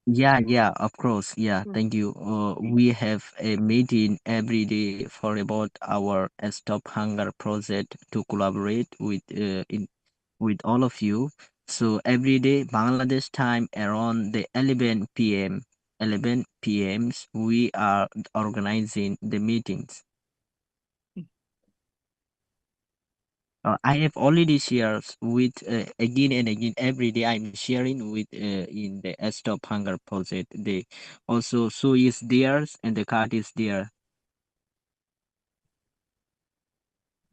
Yeah, of course. Yeah, thank you. We have a meeting every day for about our Stop Hunger project to collaborate with all of you. So every day, Bangladesh time around the 11 p.m. 11 p.m. we are organizing the meetings. I have already shared with again and again every day. I'm sharing with in the Stop Hunger project. They also so is theirs and the card is there.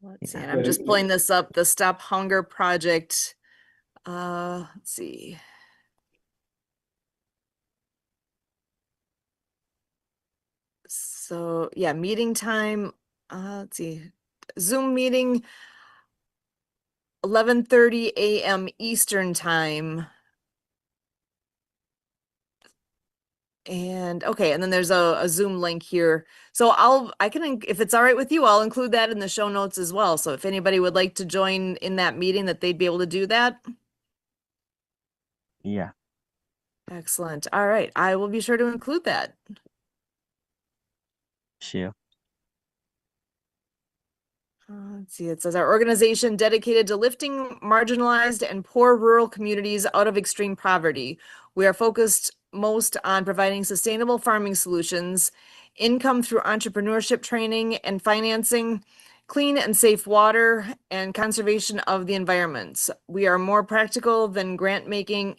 Let's see. Yeah. And I'm just pulling this up, the Stop Hunger Project. Let's see. So yeah, meeting time. Let's see. Zoom meeting 11:30 a.m. Eastern time. And okay, and then there's a Zoom link here. So I can, if it's all right with you, I'll include that in the show notes as well. So if anybody would like to join in that meeting, that they'd be able to do that. Yeah. Excellent. All right. I will be sure to include that. Sure. Let's see, it says our organization dedicated to lifting marginalized and poor rural communities out of extreme poverty. We are focused most on providing sustainable farming solutions, income through entrepreneurship training and financing, clean and safe water, and conservation of the environment. We are more practical than grant makers.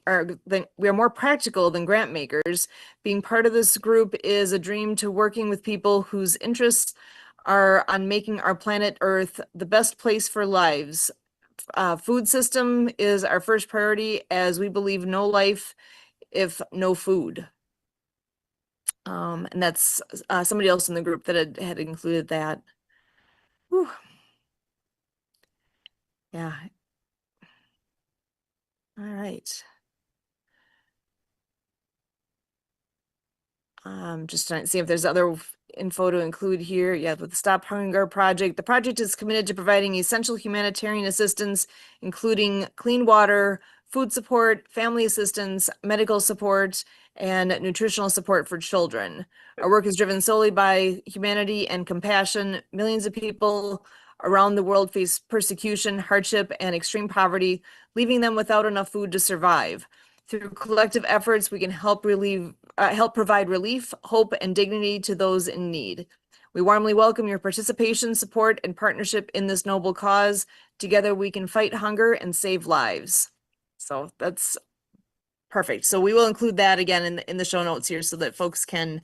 Being part of this group is a dream to working with people whose interests are on making our planet Earth the best place for lives. Food system is our first priority as we believe no life if no food. And that's somebody else in the group that had included that. Whew. Yeah. All right. Just trying to see if there's other info to include here. Yeah, with the Stop Hunger Project. The project is committed to providing essential humanitarian assistance, including clean water, food support, family assistance, medical support, and nutritional support for children. Our work is driven solely by humanity and compassion. Millions of people around the world face persecution, hardship, and extreme poverty, leaving them without enough food to survive. Through collective efforts, we can help provide relief, hope, and dignity to those in need. We warmly welcome your participation, support, and partnership in this noble cause. Together, we can fight hunger and save lives. So that's perfect. So we will include that again in the show notes here so that folks can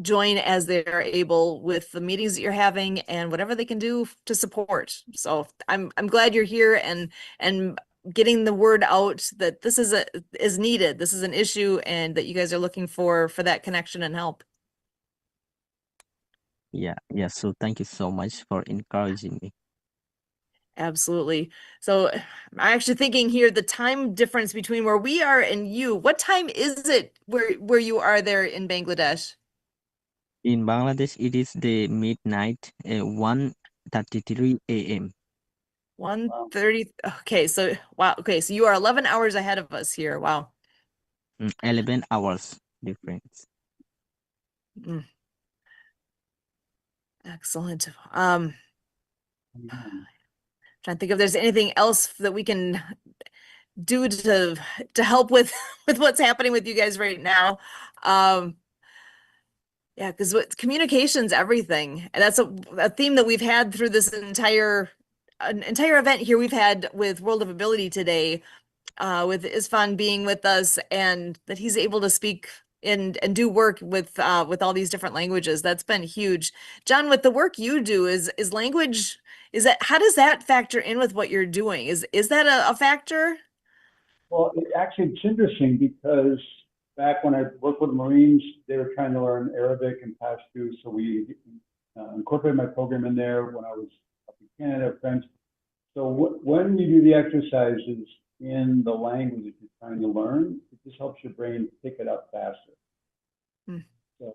join as they are able with the meetings that you're having and whatever they can do to support. So I'm glad you're here and getting the word out that this is needed. This is an issue and that you guys are looking for that connection and help. Yeah. So thank you so much for encouraging me. Absolutely. So I'm actually thinking here the time difference between where we are and you. What time is it where you are there in Bangladesh? In Bangladesh, it is the midnight, 1:33 a.m. 1:30. Okay, so wow. Okay, so you are 11 hours ahead of us here. Wow. 11 hours difference. Mm, excellent. Trying to think if there's anything else that we can do to help with with what's happening with you guys right now. Yeah, because communication's everything, and that's a theme that we've had through this entire event here. We've had with World of Ability today, with Istvan being with us, and that he's able to speak and do work with all these different languages. That's been huge. John, with the work you do, is language, is that, how does that factor in with what you're doing? Is that a factor? Well, actually, it's interesting because back when I worked with Marines, they were trying to learn Arabic and Pashto, so we incorporated my program in there when I was up in Canada, French. So when you do the exercises in the language that you're trying to learn, it just helps your brain pick it up faster. Hmm. So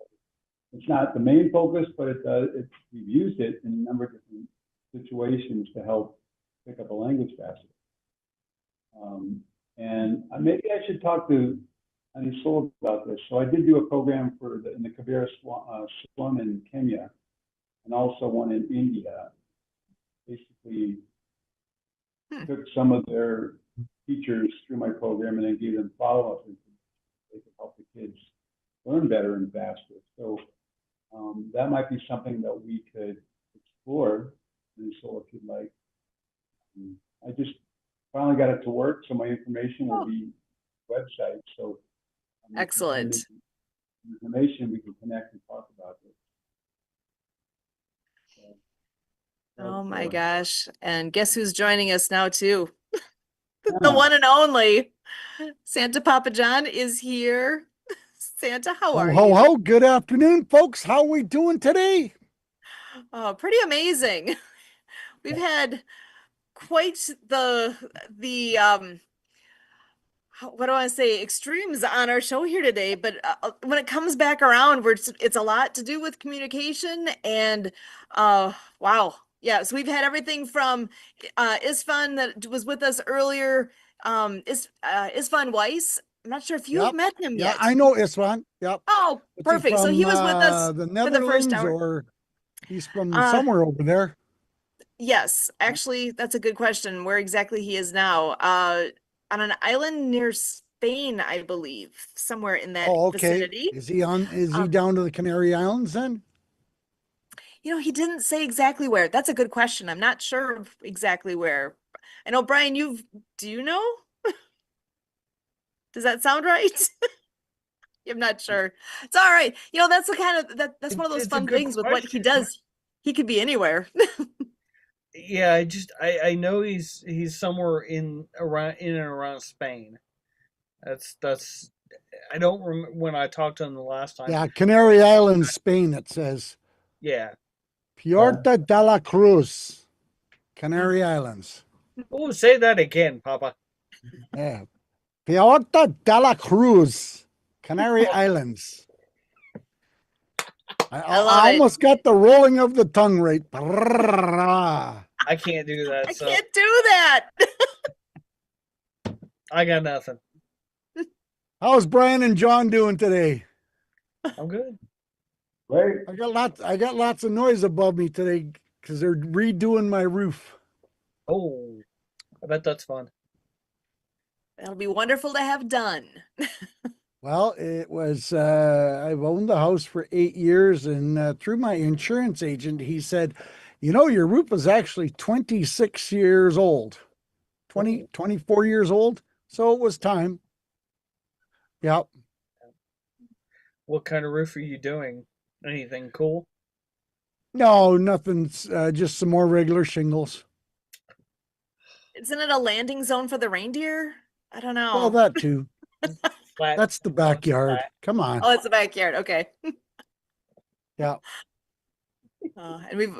it's not the main focus, but it does. We've used it in a number of different situations to help pick up a language faster. And maybe I should talk to Annie Soul about this. So I did do a program in the Kibera slum in Kenya, and also one in India. Basically, took some of their teachers through my program and then gave them follow-up, and they could help the kids learn better and faster. So that might be something that we could explore. And so if you'd like, I just finally got it to work, so my information will be website. So Excellent. information, we can connect and talk about it. Oh my gosh. And guess who's joining us now too? The Yeah. one and only Santa Papa John is here. Santa, how are Ho, you? ho, good afternoon, folks. How are we doing today? Oh, pretty amazing. We've had quite the what do I say, extremes on our show here today, but when it comes back around, it's a lot to do with communication and wow. Yeah, so we've had everything from Istvan that was with us earlier, Istvan Weiss. I'm not sure if you've Yep. met him Yeah, yet. I know Istvan. Yep. Oh, What's he perfect. So he from, was with us the for the first Netherlands, hour. or he's from Uh, somewhere over there? Yes, actually, that's a good question. Where exactly he is now? On an island near Spain, I believe, somewhere in that Oh, okay. vicinity. Is he Um, down to the Canary Islands then? he didn't say exactly where. That's a good question. I'm not sure exactly where. I know, Brian, do you know? Does that sound right? I'm not sure. It's all right. That's the kind of that's one of those It's a fun good things with what he question. does. He could be anywhere. Yeah, I know he's somewhere in and around Spain. That's I don't remember when I talked to him the last time. Yeah, Canary Islands, Spain, it says. Yeah. Puerto de la Cruz, Canary Islands. Oh, say that again, Papa. Yeah. Puerto de la Cruz, Canary Islands. I I love it. almost got the rolling of the tongue right. I can't do that, I so can't do that. I got nothing. How's Brian and John doing today? I'm good. Great. I got lots of noise above me today because they're redoing my roof. Oh, I bet that's fun. That'll be wonderful to have done. Well, it was, I've owned the house for 8 years, and through my insurance agent, he said, your roof is actually 26 years old, 24 years old. So it was time. Yep. What kind of roof are you doing? Anything cool? No, nothing's, just some more regular shingles. Isn't it a landing zone for the reindeer? I don't know. Well, that too. Flat. That's the backyard. Come on. Oh, it's the backyard. Okay. Yeah. And we've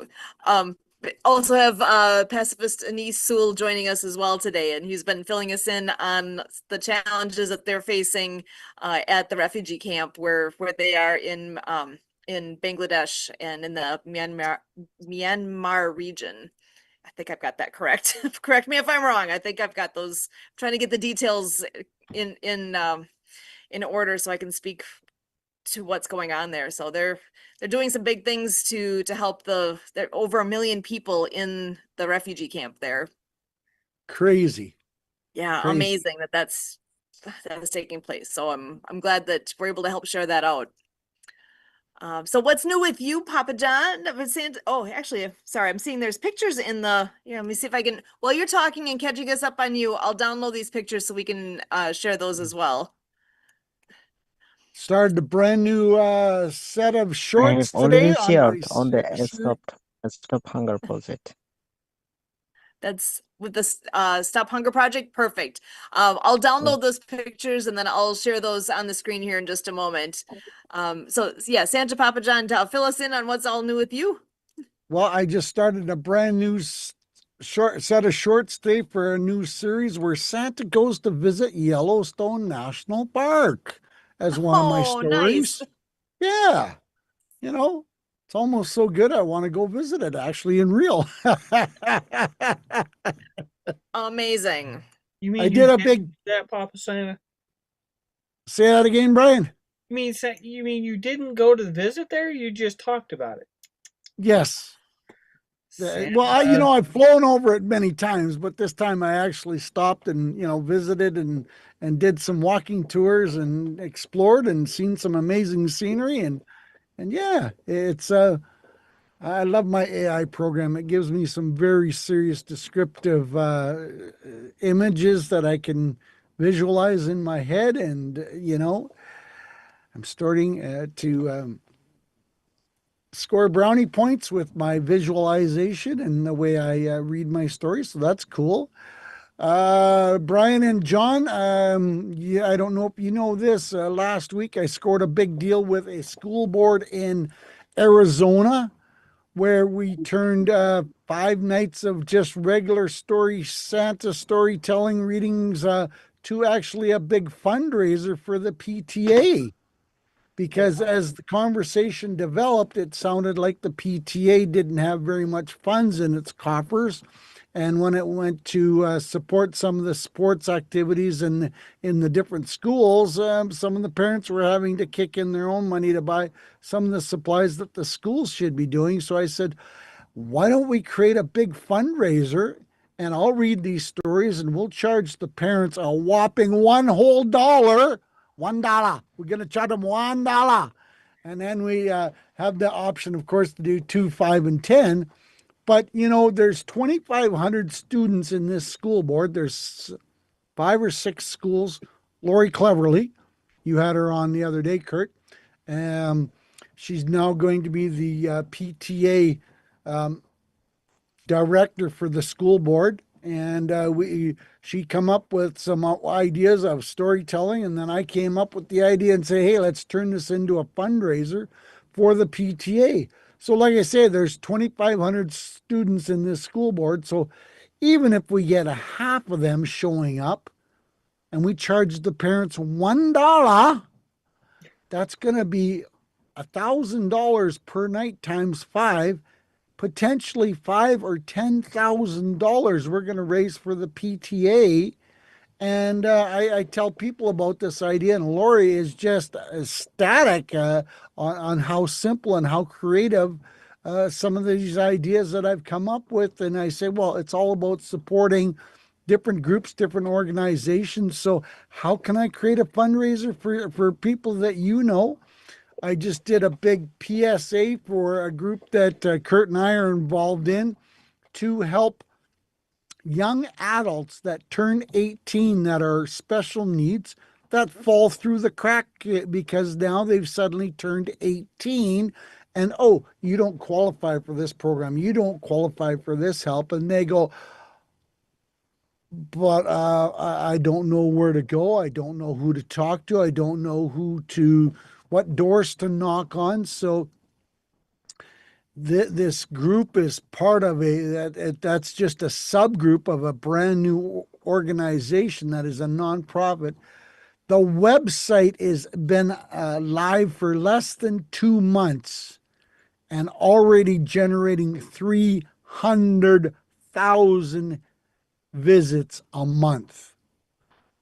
also have pacifist Anise Sewell joining us as well today, and he's been filling us in on the challenges that they're facing at the refugee camp where they are in Bangladesh and in the Myanmar region. I think I've got that correct. Correct me if I'm wrong. I think I've got those. I'm trying to get the details in order so I can speak to what's going on there. So they're doing some big things to help there over 1 million people in the refugee camp there. Crazy. Yeah, Crazy. amazing that is taking place. So I'm glad that we're able to help share that out. So what's new with you, Papa John? Oh, actually, sorry, I'm seeing there's pictures in the, let me see if I can, while you're talking and catching us up on you, I'll download these pictures so we can share those as well. Started a brand new set of I have shorts already today on shared my on the series. Stop Hunger project. That's with the Stop Hunger Project. Perfect. I'll download those pictures and then I'll share those on the screen here in just a moment. So yeah, Santa Papa John, fill us in on what's all new with you. Well, I just started a brand new short set of shorts today for a new series where Santa goes to visit Yellowstone National Park as one of my Oh, nice. stories. Yeah, it's almost so good I want to go visit it actually in real. Amazing. You mean I you did a did big that, Papa Santa? say that again, Brian. You mean you didn't go to visit there? You just talked about it. Yes. Well, I've flown over it many times, but this time I actually stopped and, visited and did some walking tours and explored and seen some amazing scenery. And yeah, it's, I love my AI program. It gives me some very serious descriptive images that I can visualize in my head. And, I'm starting to score brownie points with my visualization and the way I read my story. So that's cool. Brian and John, yeah, I don't know if you know this. Last week I scored a big deal with a school board in Arizona where we turned 5 nights of just regular Santa storytelling readings to actually a big fundraiser for the PTA. Because as the conversation developed, it sounded like the PTA didn't have very much funds in its coffers. And when it went to support some of the sports activities in the different schools, some of the parents were having to kick in their own money to buy some of the supplies that the schools should be doing. So I said, why don't we create a big fundraiser and I'll read these stories and we'll charge the parents a whopping $1. $1. We're going to charge them $1. And then we have the option, of course, to do 2, 5, and 10. But, there's 2,500 students in this school board. There's 5 or 6 schools. Lori Cleverly, you had her on the other day, Kurt. She's now going to be the PTA director for the school board. And she come up with some ideas of storytelling. And then I came up with the idea and say, hey, let's turn this into a fundraiser for the PTA. So like I say, there's 2,500 students in this school board. So even if we get a half of them showing up and we charge the parents $1, that's going to be $1,000 per night times 5, potentially $5,000 or $10,000 we're going to raise for the PTA. And I tell people about this idea, and Lori is just ecstatic on how simple and how creative some of these ideas that I've come up with. And I say, well, it's all about supporting different groups, different organizations. So how can I create a fundraiser for people that I just did a big PSA for a group that Kurt and I are involved in to help young adults that turn 18 that are special needs that fall through the crack because now they've suddenly turned 18 and, oh, you don't qualify for this program. You don't qualify for this help. And they go, but I don't know where to go. I don't know who to talk to. I don't know what doors to knock on. So this group is part of that's just a subgroup of a brand new organization that is a nonprofit. The website has been live for less than 2 months and already generating 300,000 visits a month.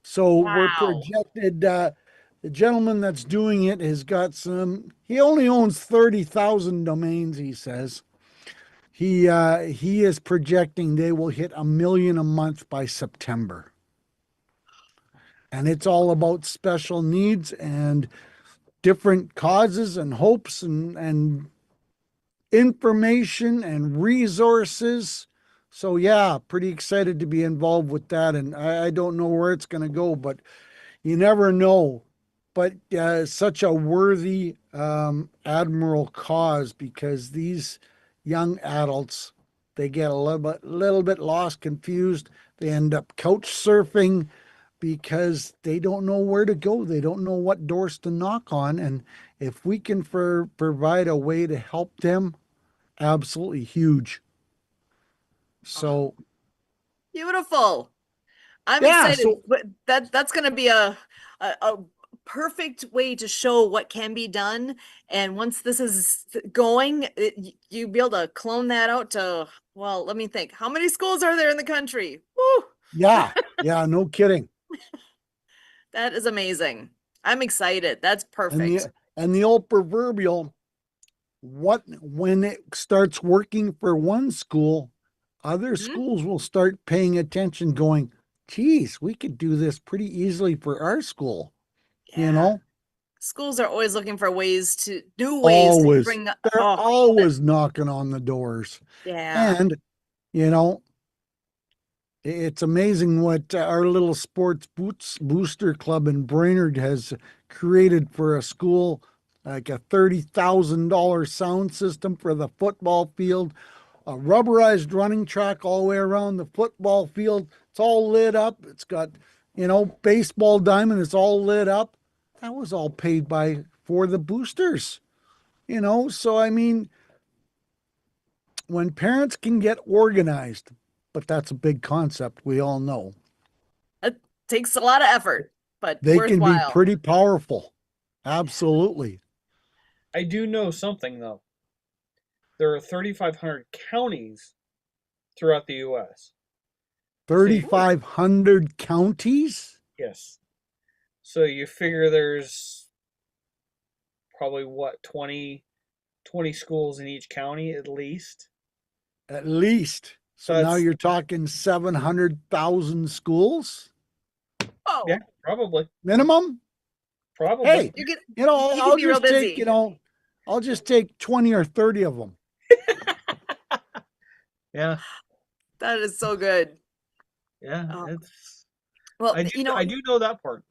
So we're Wow. projected, the gentleman that's doing it has got he only owns 30,000 domains, he says. He is projecting they will hit 1 million a month by September. And it's all about special needs and different causes and hopes and information and resources. So yeah, pretty excited to be involved with that. And I don't know where it's going to go, but you never know. But such a worthy admiral cause, because these young adults, they get a little bit lost, confused. They end up couch surfing because they don't know where to go. They don't know what doors to knock on. And if we can provide a way to help them, absolutely huge. So Beautiful. I'm yeah, excited. so But that's going to be a perfect way to show what can be done. And once this is going, you be able to clone that out to, well, let me think. How many schools are there in the country? Woo! yeah, no kidding. That is amazing. I'm excited. That's And perfect. the old proverbial, when it starts working for one school, other Mhm. schools will start paying attention, going, geez, we could do this pretty easily for our school. You Yeah. know, Schools are always looking for new ways to always, bring, they're oh, always knocking on the doors. yeah. And, you know, it's amazing what our little sports booster club in Brainerd has created for a school, like a $30,000 sound system for the football field, a rubberized running track all the way around the football field. It's all lit up. It's got, baseball diamond. It's all lit up. That was all paid for the boosters, So, I mean, when parents can get organized, but that's a big concept, we all know. It takes a lot of effort, but They can be worthwhile. pretty powerful. Absolutely. I do know something though. There are 3,500 counties throughout the U.S. 3,500 counties? Yes. So you figure there's probably what 20 schools in each county at least. At least. So now you're talking 700,000 schools Oh, Yeah, probably. minimum? Probably. Hey, you can I'll be real just take, busy. I'll just take 20 or 30 of them. Yeah. That is so good. Yeah. Oh. It's Well, I do know that part.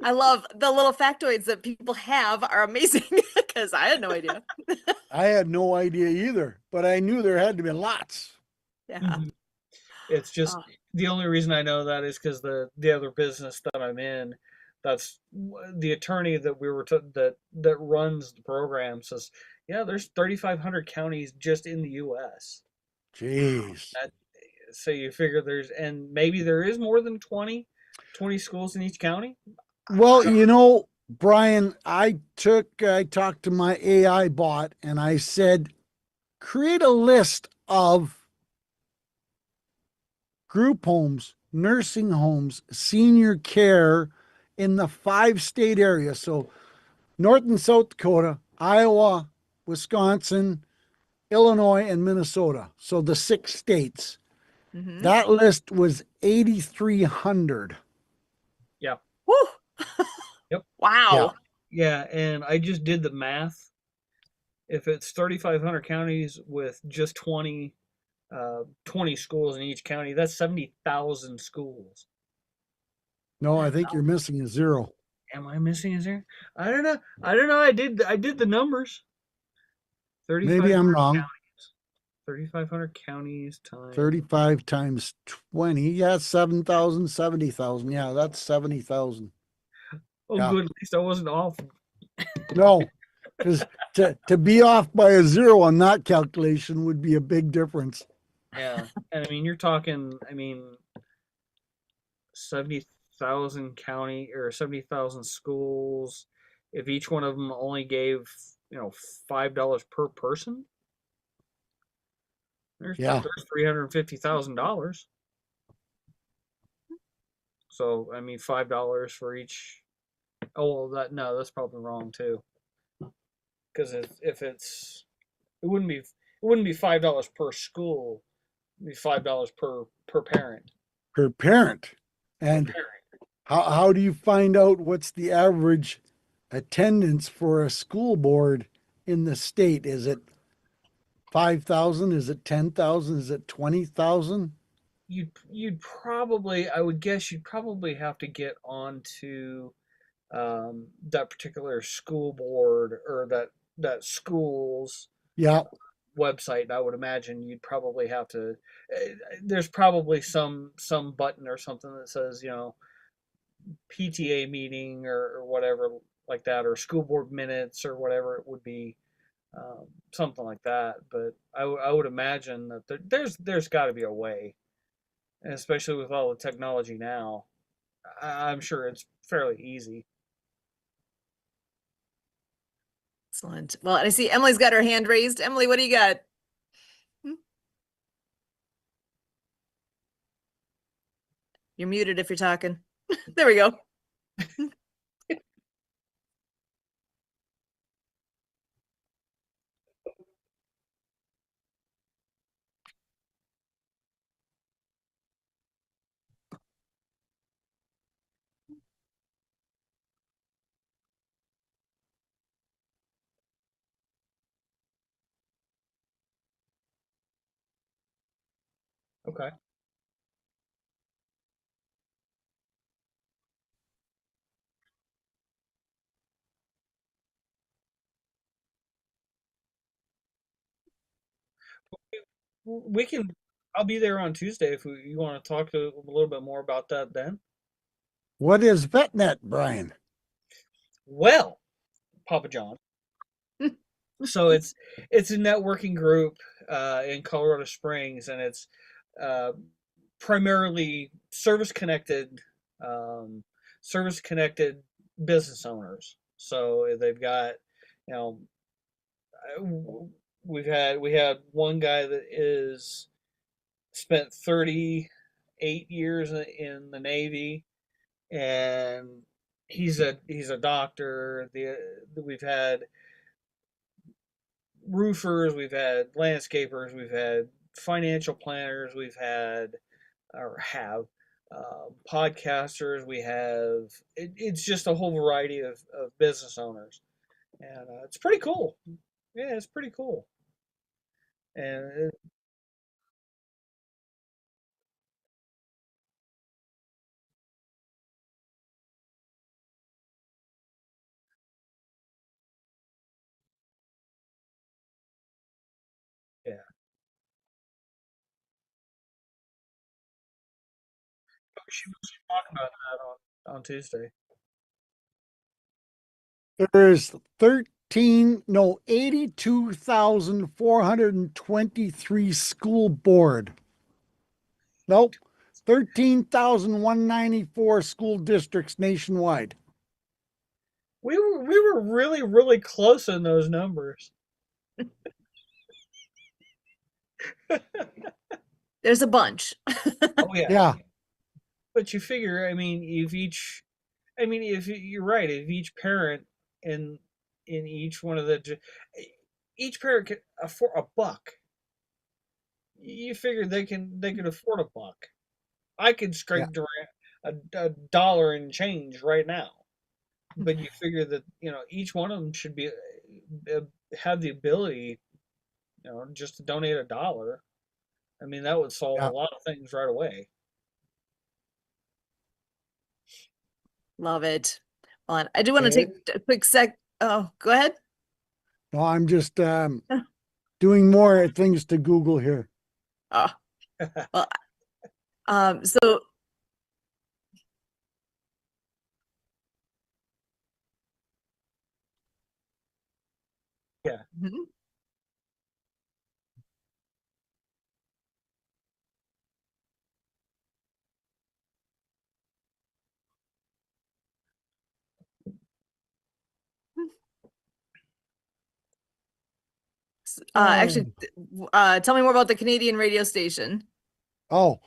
I love the little factoids that people have are amazing because I had no idea. I had no idea either, but I knew there had to be lots. Yeah. Mhm. It's just Oh, the only reason I know that is because the other business that I'm in, that's the attorney that that runs the program says, yeah, there's 3,500 counties just in the U.S. Jeez. So you figure and maybe there is more than 20 schools in each county. Well, Brian, I talked to my AI bot and I said, create a list of group homes, nursing homes, senior care in the 5-state area. So North and South Dakota, Iowa, Wisconsin, Illinois, and Minnesota. So the 6 states. mhm. That list was 8,300. Yeah. Woo. Yep. Wow. Yeah, and I just did the math. If it's 3,500 counties with just 20 schools in each county, that's 70,000 schools. No, I think you're missing a zero. Am I missing a zero? I don't know. I did the numbers. Maybe I'm wrong. 3,500 counties times 35 times 20. Yeah, 7,000, 70,000. Yeah, that's 70,000. Oh, Yeah. good. At least I wasn't off. No, because to be off by a zero on that calculation would be a big difference. Yeah, and I mean you're talking. I mean 70,000 county or 70,000 schools. If each one of them only gave $5 per person, Yeah. there's $350,000. So I mean $5 for each. Oh well, that's probably wrong too. Because if it wouldn't be $5 per school. It'd be $5 per parent. Per parent. Per And parent. how do you find out what's the average attendance for a school board in the state? Is it 5,000? Is it 10,000? Is it 20,000? You'd probably, I would guess you'd probably have to get onto that particular school board or that school's Yeah. website. I would imagine you'd probably have to. There's probably some button or something that says PTA meeting or whatever like that, or school board minutes or whatever it would be, something like that. But I would imagine that there's got to be a way, and especially with all the technology now, I'm sure it's fairly easy. Excellent. Well, I see Emily's got her hand raised. Emily, what do you got? You're muted if you're talking. There we go. Okay. We can. I'll be there on Tuesday if you want to talk a little bit more about that then. What is VetNet, Brian? Well, Papa John. So it's a networking group in Colorado Springs, and it's uh, primarily service connected business owners. So they've got, you know, we had one guy that is spent 38 years in the Navy, and he's a doctor. We've had roofers, we've had landscapers, we've had financial planners, we've had or have podcasters. We have it's just a whole variety of business owners, and it's pretty cool. Yeah, it's pretty cool. And yeah, we should talk about that on Tuesday. There's 82,423 school board. Nope. 13,194 school districts nationwide. We were really close in those numbers. There's a bunch. Oh yeah. Yeah. But you figure, I mean, if you're right, if each parent in each one of each parent can afford a buck, you figure they can afford a buck. I could scrape a dollar and change right now, but you figure that each one of them should be have the ability, just to donate a dollar. I mean, that would solve Yeah. a lot of things right away. Love it. Well, I do want to take a quick sec. Oh, go ahead. No, I'm just doing more things to Google here. Oh, well, so Yeah. Mhm. Actually, tell me more about the Canadian radio station. Oh,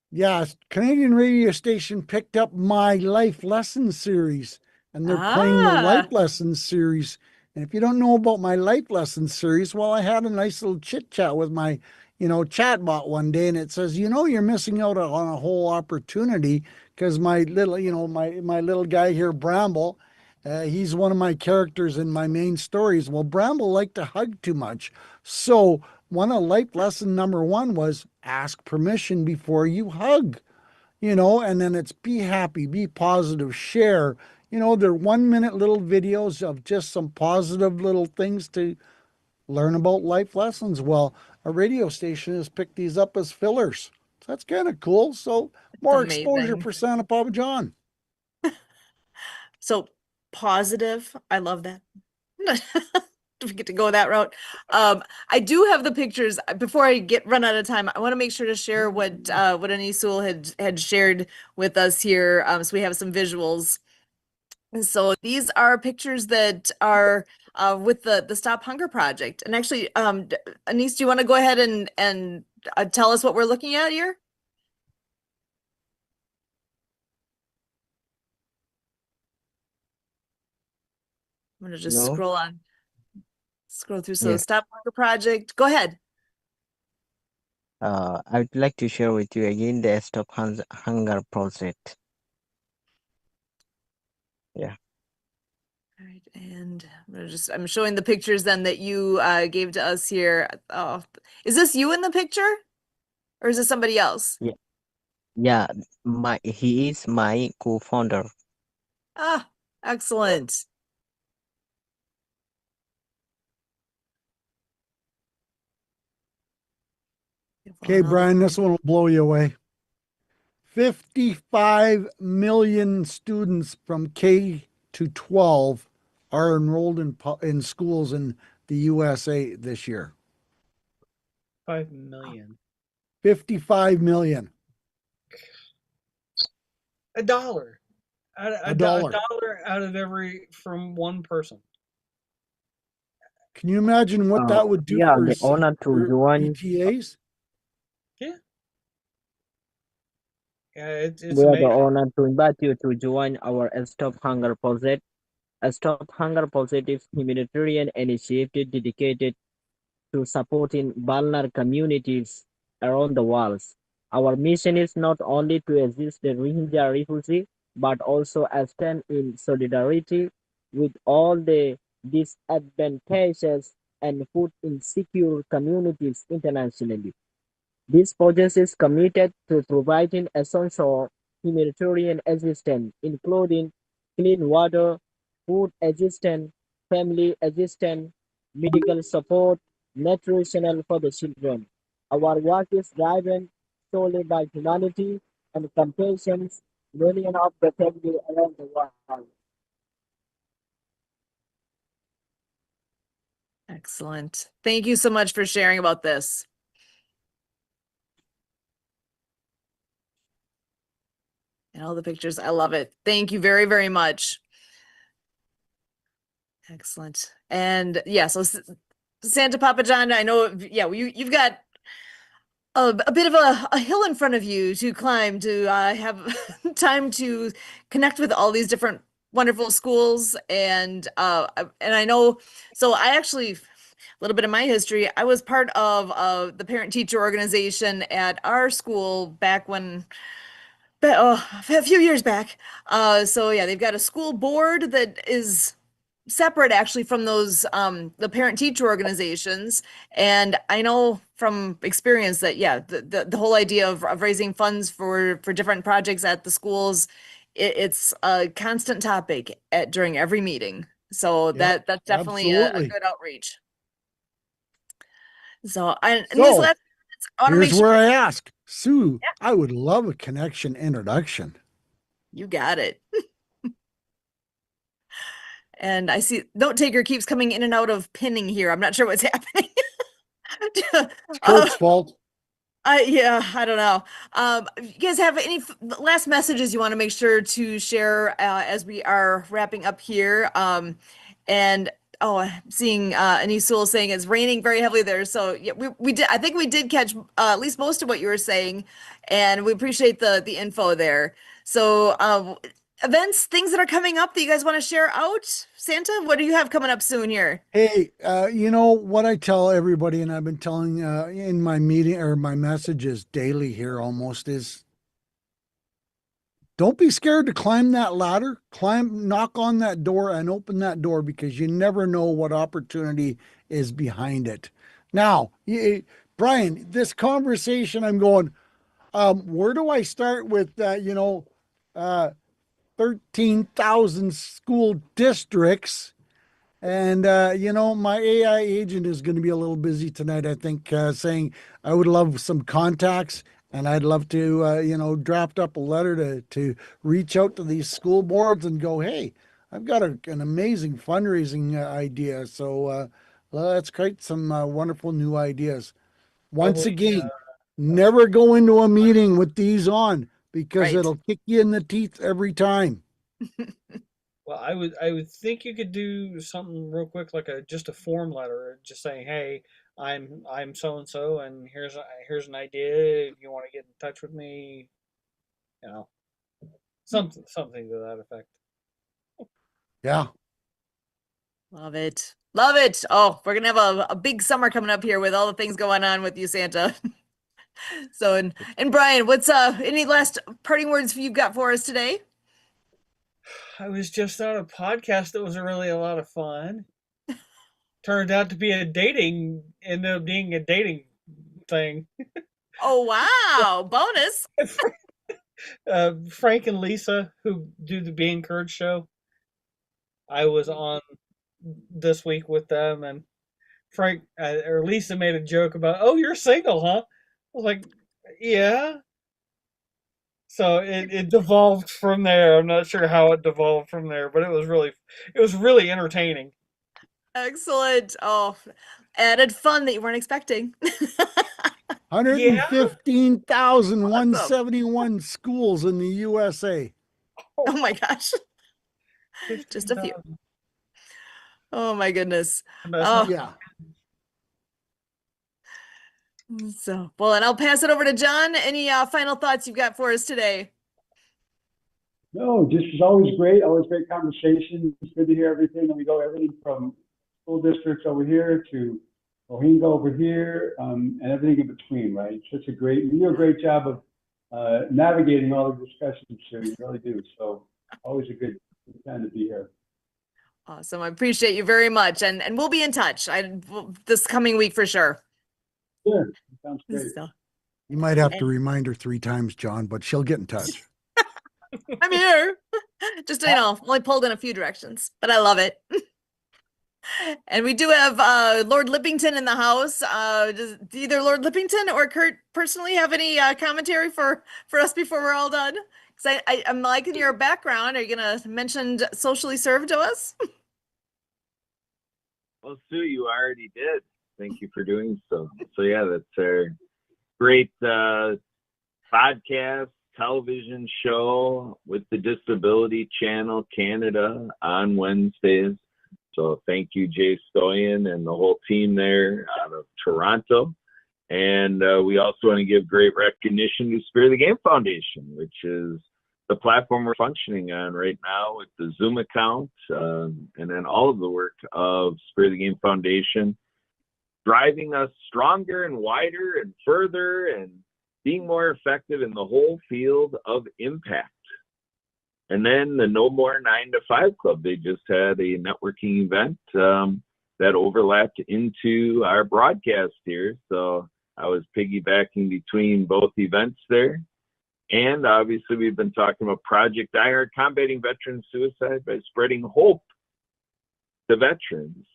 yeah, Canadian radio station picked up my life lesson series, and they're playing the life Ah, lesson series. And if you don't know about my life lesson series, well, I had a nice little chit chat with my, chat bot one day, and it says, you're missing out on a whole opportunity because my little, my little guy here, Bramble, he's one of my characters in my main stories. Well, Bramble liked to hug too much, so one of life lesson number one was ask permission before you hug, and then it's be happy, be positive, share. They're 1 minute little videos of just some positive little things to learn about life lessons. Well, a radio station has picked these up as fillers. So that's kind of cool. So it's more exposure amazing. for Santa Papa John. So positive. I love that. Do we get to go that route? I do have the pictures. Before I run out of time, I want to make sure to share what Anisul had shared with us here. So we have some visuals. And so these are pictures that are with the Stop Hunger Project. And actually, Anis, do you want to go ahead and tell us what we're looking at here? I'm gonna just No. scroll through. So Yeah. Stop Hunger Project. Go ahead. I would like to share with you again the Stop Hunger project. Yeah. All right, and I'm showing the pictures then that you gave to us here. Oh, is this you in the picture, or is this somebody else? Yeah. Yeah. He is my co-founder. Ah, excellent. Okay, Brian, this one will blow you away. 55 million students from K to 12 are enrolled in schools in the USA this year. 5 million. 55 million. A dollar. A dollar. A dollar out of every from one person. Can you imagine what that would do We are for the honor to join. ETAs? Yeah. Yeah, it's We are the amazing. honor to invite you to join our Stop Hunger project. A Stop Hunger project is humanitarian initiative dedicated to supporting vulnerable communities around the world. Our mission is not only to assist the Rohingya refugee, but also to stand in solidarity with all the disadvantaged and food insecure communities internationally. This project is committed to providing essential humanitarian assistance, including clean water, food assistance, family assistance, medical support, nutrition for the children. Our work is driven solely by humanity and compassion, millions of the family around the world. Excellent. Thank you so much for sharing about this. And all the pictures. I love it. Thank you very, very much. Excellent. And yeah, so Santa Papa John, I know, yeah, you've got a bit of a hill in front of you to climb to have time to connect with all these different wonderful schools. And I know, so I actually, a little bit of my history, I was part of the parent teacher organization at our school back when, a few years back. So yeah, they've got a school board that is separate actually from those the parent teacher organizations. And I know from experience that yeah, the whole idea of raising funds for different projects at the schools, it's a constant topic during every meeting. So Yep, that's definitely a absolutely. good outreach. So and these So last minutes, I want to make here's sure. where I ask Sue, Yeah, I would love a connection introduction. you got it. And I see Note Taker keeps coming in and out of pinning here. I'm not sure what's happening. It's Kurt's fault. Yeah, I don't know. You guys have any last messages you want to make sure to share as we are wrapping up here? And I'm seeing Anisul saying it's raining very heavily there. So yeah, we did. I think we did catch at least most of what you were saying, and we appreciate the info there. So events, things that are coming up that you guys want to share out. Santa, what do you have coming up soon here? Hey, you know what I tell everybody, and I've been telling in my meeting or my messages daily here almost is don't be scared to climb that ladder, knock on that door and open that door because you never know what opportunity is behind it. Now, Brian, this conversation, I'm going, where do I start with, 13,000 school districts? And, my AI agent is going to be a little busy tonight, I think, saying I would love some contacts and I'd love to, draft up a letter to reach out to these school boards and go, hey, I've got an amazing fundraising idea. So let's create some wonderful new ideas. Once Probably, again, never go into a meeting with these on because Right. it'll kick you in the teeth every time. well, I would think you could do something real quick, like just a form letter, just saying, "Hey, I'm so and so, and here's an idea. If you want to get in touch with me, you know, something to that effect." Yeah. Love it. Love it. Oh, we're gonna have a big summer coming up here with all the things going on with you, Santa. So and Brian, what's any last parting words you've got for us today? I was just on a podcast that was really a lot of fun. Turned out to be ended up being a dating thing. Oh wow, bonus. Frank and Lisa, who do the Be Encouraged show, I was on this week with them, and Frank or Lisa made a joke about, "Oh, you're single, huh?" I was like, "Yeah." So it devolved from there. I'm not sure how it devolved from there, but it was really entertaining. Excellent. Oh, added fun that you weren't expecting. 115,171 schools in the USA. Oh my gosh. Just a few. 15,000. Oh my goodness. That's Oh, not Yeah. so well, and I'll pass it over to John. Any final thoughts you've got for us today? No, just was always great conversation. It's good to hear everything. And we go everything from school districts over here to Rohingya over here, and everything in between, right? You do a great job of navigating all the discussions here. You really do. So always a good time to be here. Awesome. I appreciate you very much. And we'll be in touch this coming week for sure. Sure, sounds great. So, You might have to remind her 3 times, John, but she'll get in touch. I'm here. Just, only pulled in a few directions, but I love it. And we do have Lord Lippington in the house. Does either Lord Lippington or Kurt personally have any commentary for us before we're all done? Because I'm liking your background. Are you going to mention socially served to us? Well, Sue, you already did. Thank you for doing so. So yeah, that's our great podcast, television show with the Disability Channel Canada on Wednesdays. So thank you, Jay Stoyan and the whole team there out of Toronto. And we also want to give great recognition to Spirit of the Game Foundation, which is the platform we're functioning on right now with the Zoom account, and then all of the work of Spirit of the Game Foundation, driving us stronger and wider and further and being more effective in the whole field of impact. And then the No More 9 to 5 Club, they just had a networking event that overlapped into our broadcast here. So I was piggybacking between both events there. And obviously we've been talking about Project DieHard, combating veteran suicide by spreading hope to veterans.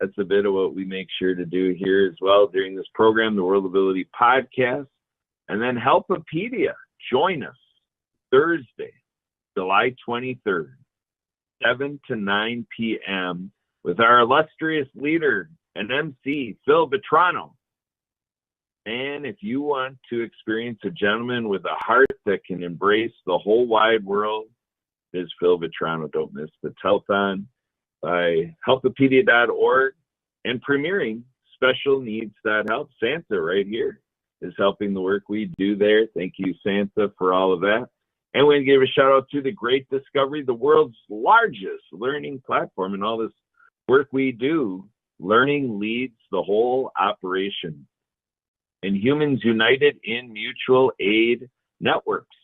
That's a bit of what we make sure to do here as well during this program, the World Ability Podcast. And then Helpopedia, join us Thursday, July 23rd 7 to 9 p.m. with our illustrious leader and MC, Phil Vetrano. And if you want to experience a gentleman with a heart that can embrace the whole wide world, is Phil Vetrano. Don't miss the telethon by helpopedia.org and premiering specialneeds.help. Santa right here is helping the work we do there. Thank you, Santa, for all of that. And we give a shout out to the Great Discovery, the world's largest learning platform, and all this work we do. Learning leads the whole operation. And Humans United in Mutual Aid Networks,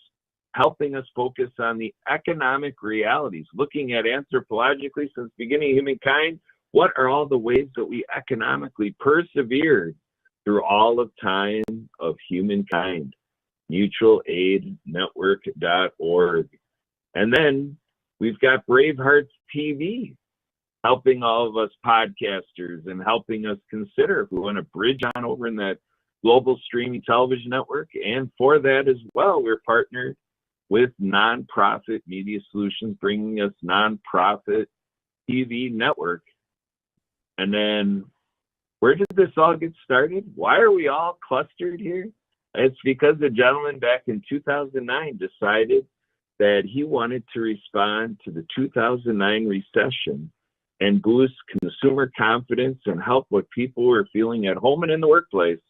helping us focus on the economic realities, looking at anthropologically since the beginning of humankind, what are all the ways that we economically persevered through all of time of humankind? mutualaidnetwork.org. And then we've got Bravehearts TV, helping all of us podcasters and helping us consider if we want to bridge on over in that global streaming television network. And for that as well, we're partnered with Nonprofit Media Solutions, bringing us Nonprofit TV Network. And then where did this all get started? Why are we all clustered here? It's because the gentleman back in 2009 decided that he wanted to respond to the 2009 recession and boost consumer confidence and help what people were feeling at home and in the workplace.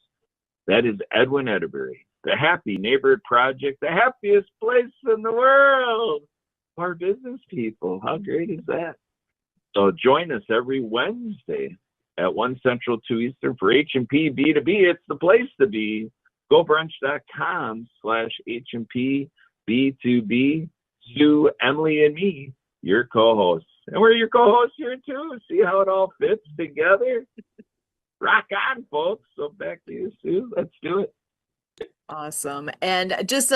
That is Edwin Edderbury, the Happy Neighborhood Project, the happiest place in the world for business people. How great is that? So join us every Wednesday at 1 Central, 2 Eastern for H&P B2B. It's the place to be. GoBrunch.com/H&P B2B. Sue, Emily, and me, your co-hosts. And we're your co-hosts here too. See how it all fits together? Rock on, folks. So back to you, Sue. Let's do it. Awesome. And just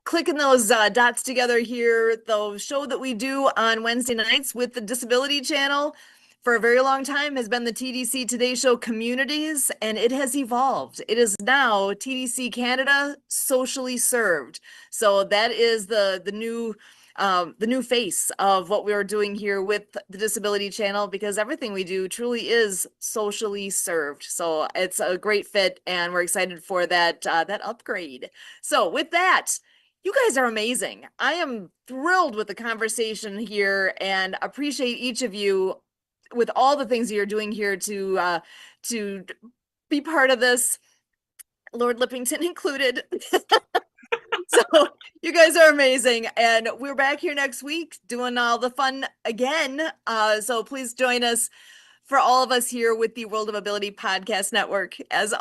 clicking those dots together here, the show that we do on Wednesday nights with the Disability Channel for a very long time has been the TDC Today Show Communities, and it has evolved. It is now TDC Canada Socially Served. So that is the new face of what we are doing here with the Disability Channel, because everything we do truly is socially served. So it's a great fit, and we're excited for that upgrade. So with that, you guys are amazing. I am thrilled with the conversation here and appreciate each of you with all the things that you're doing here to be part of this, Lord Lippington included. So you guys are amazing, and we're back here next week doing all the fun again. So please join us for all of us here with the World of Ability Podcast Network. As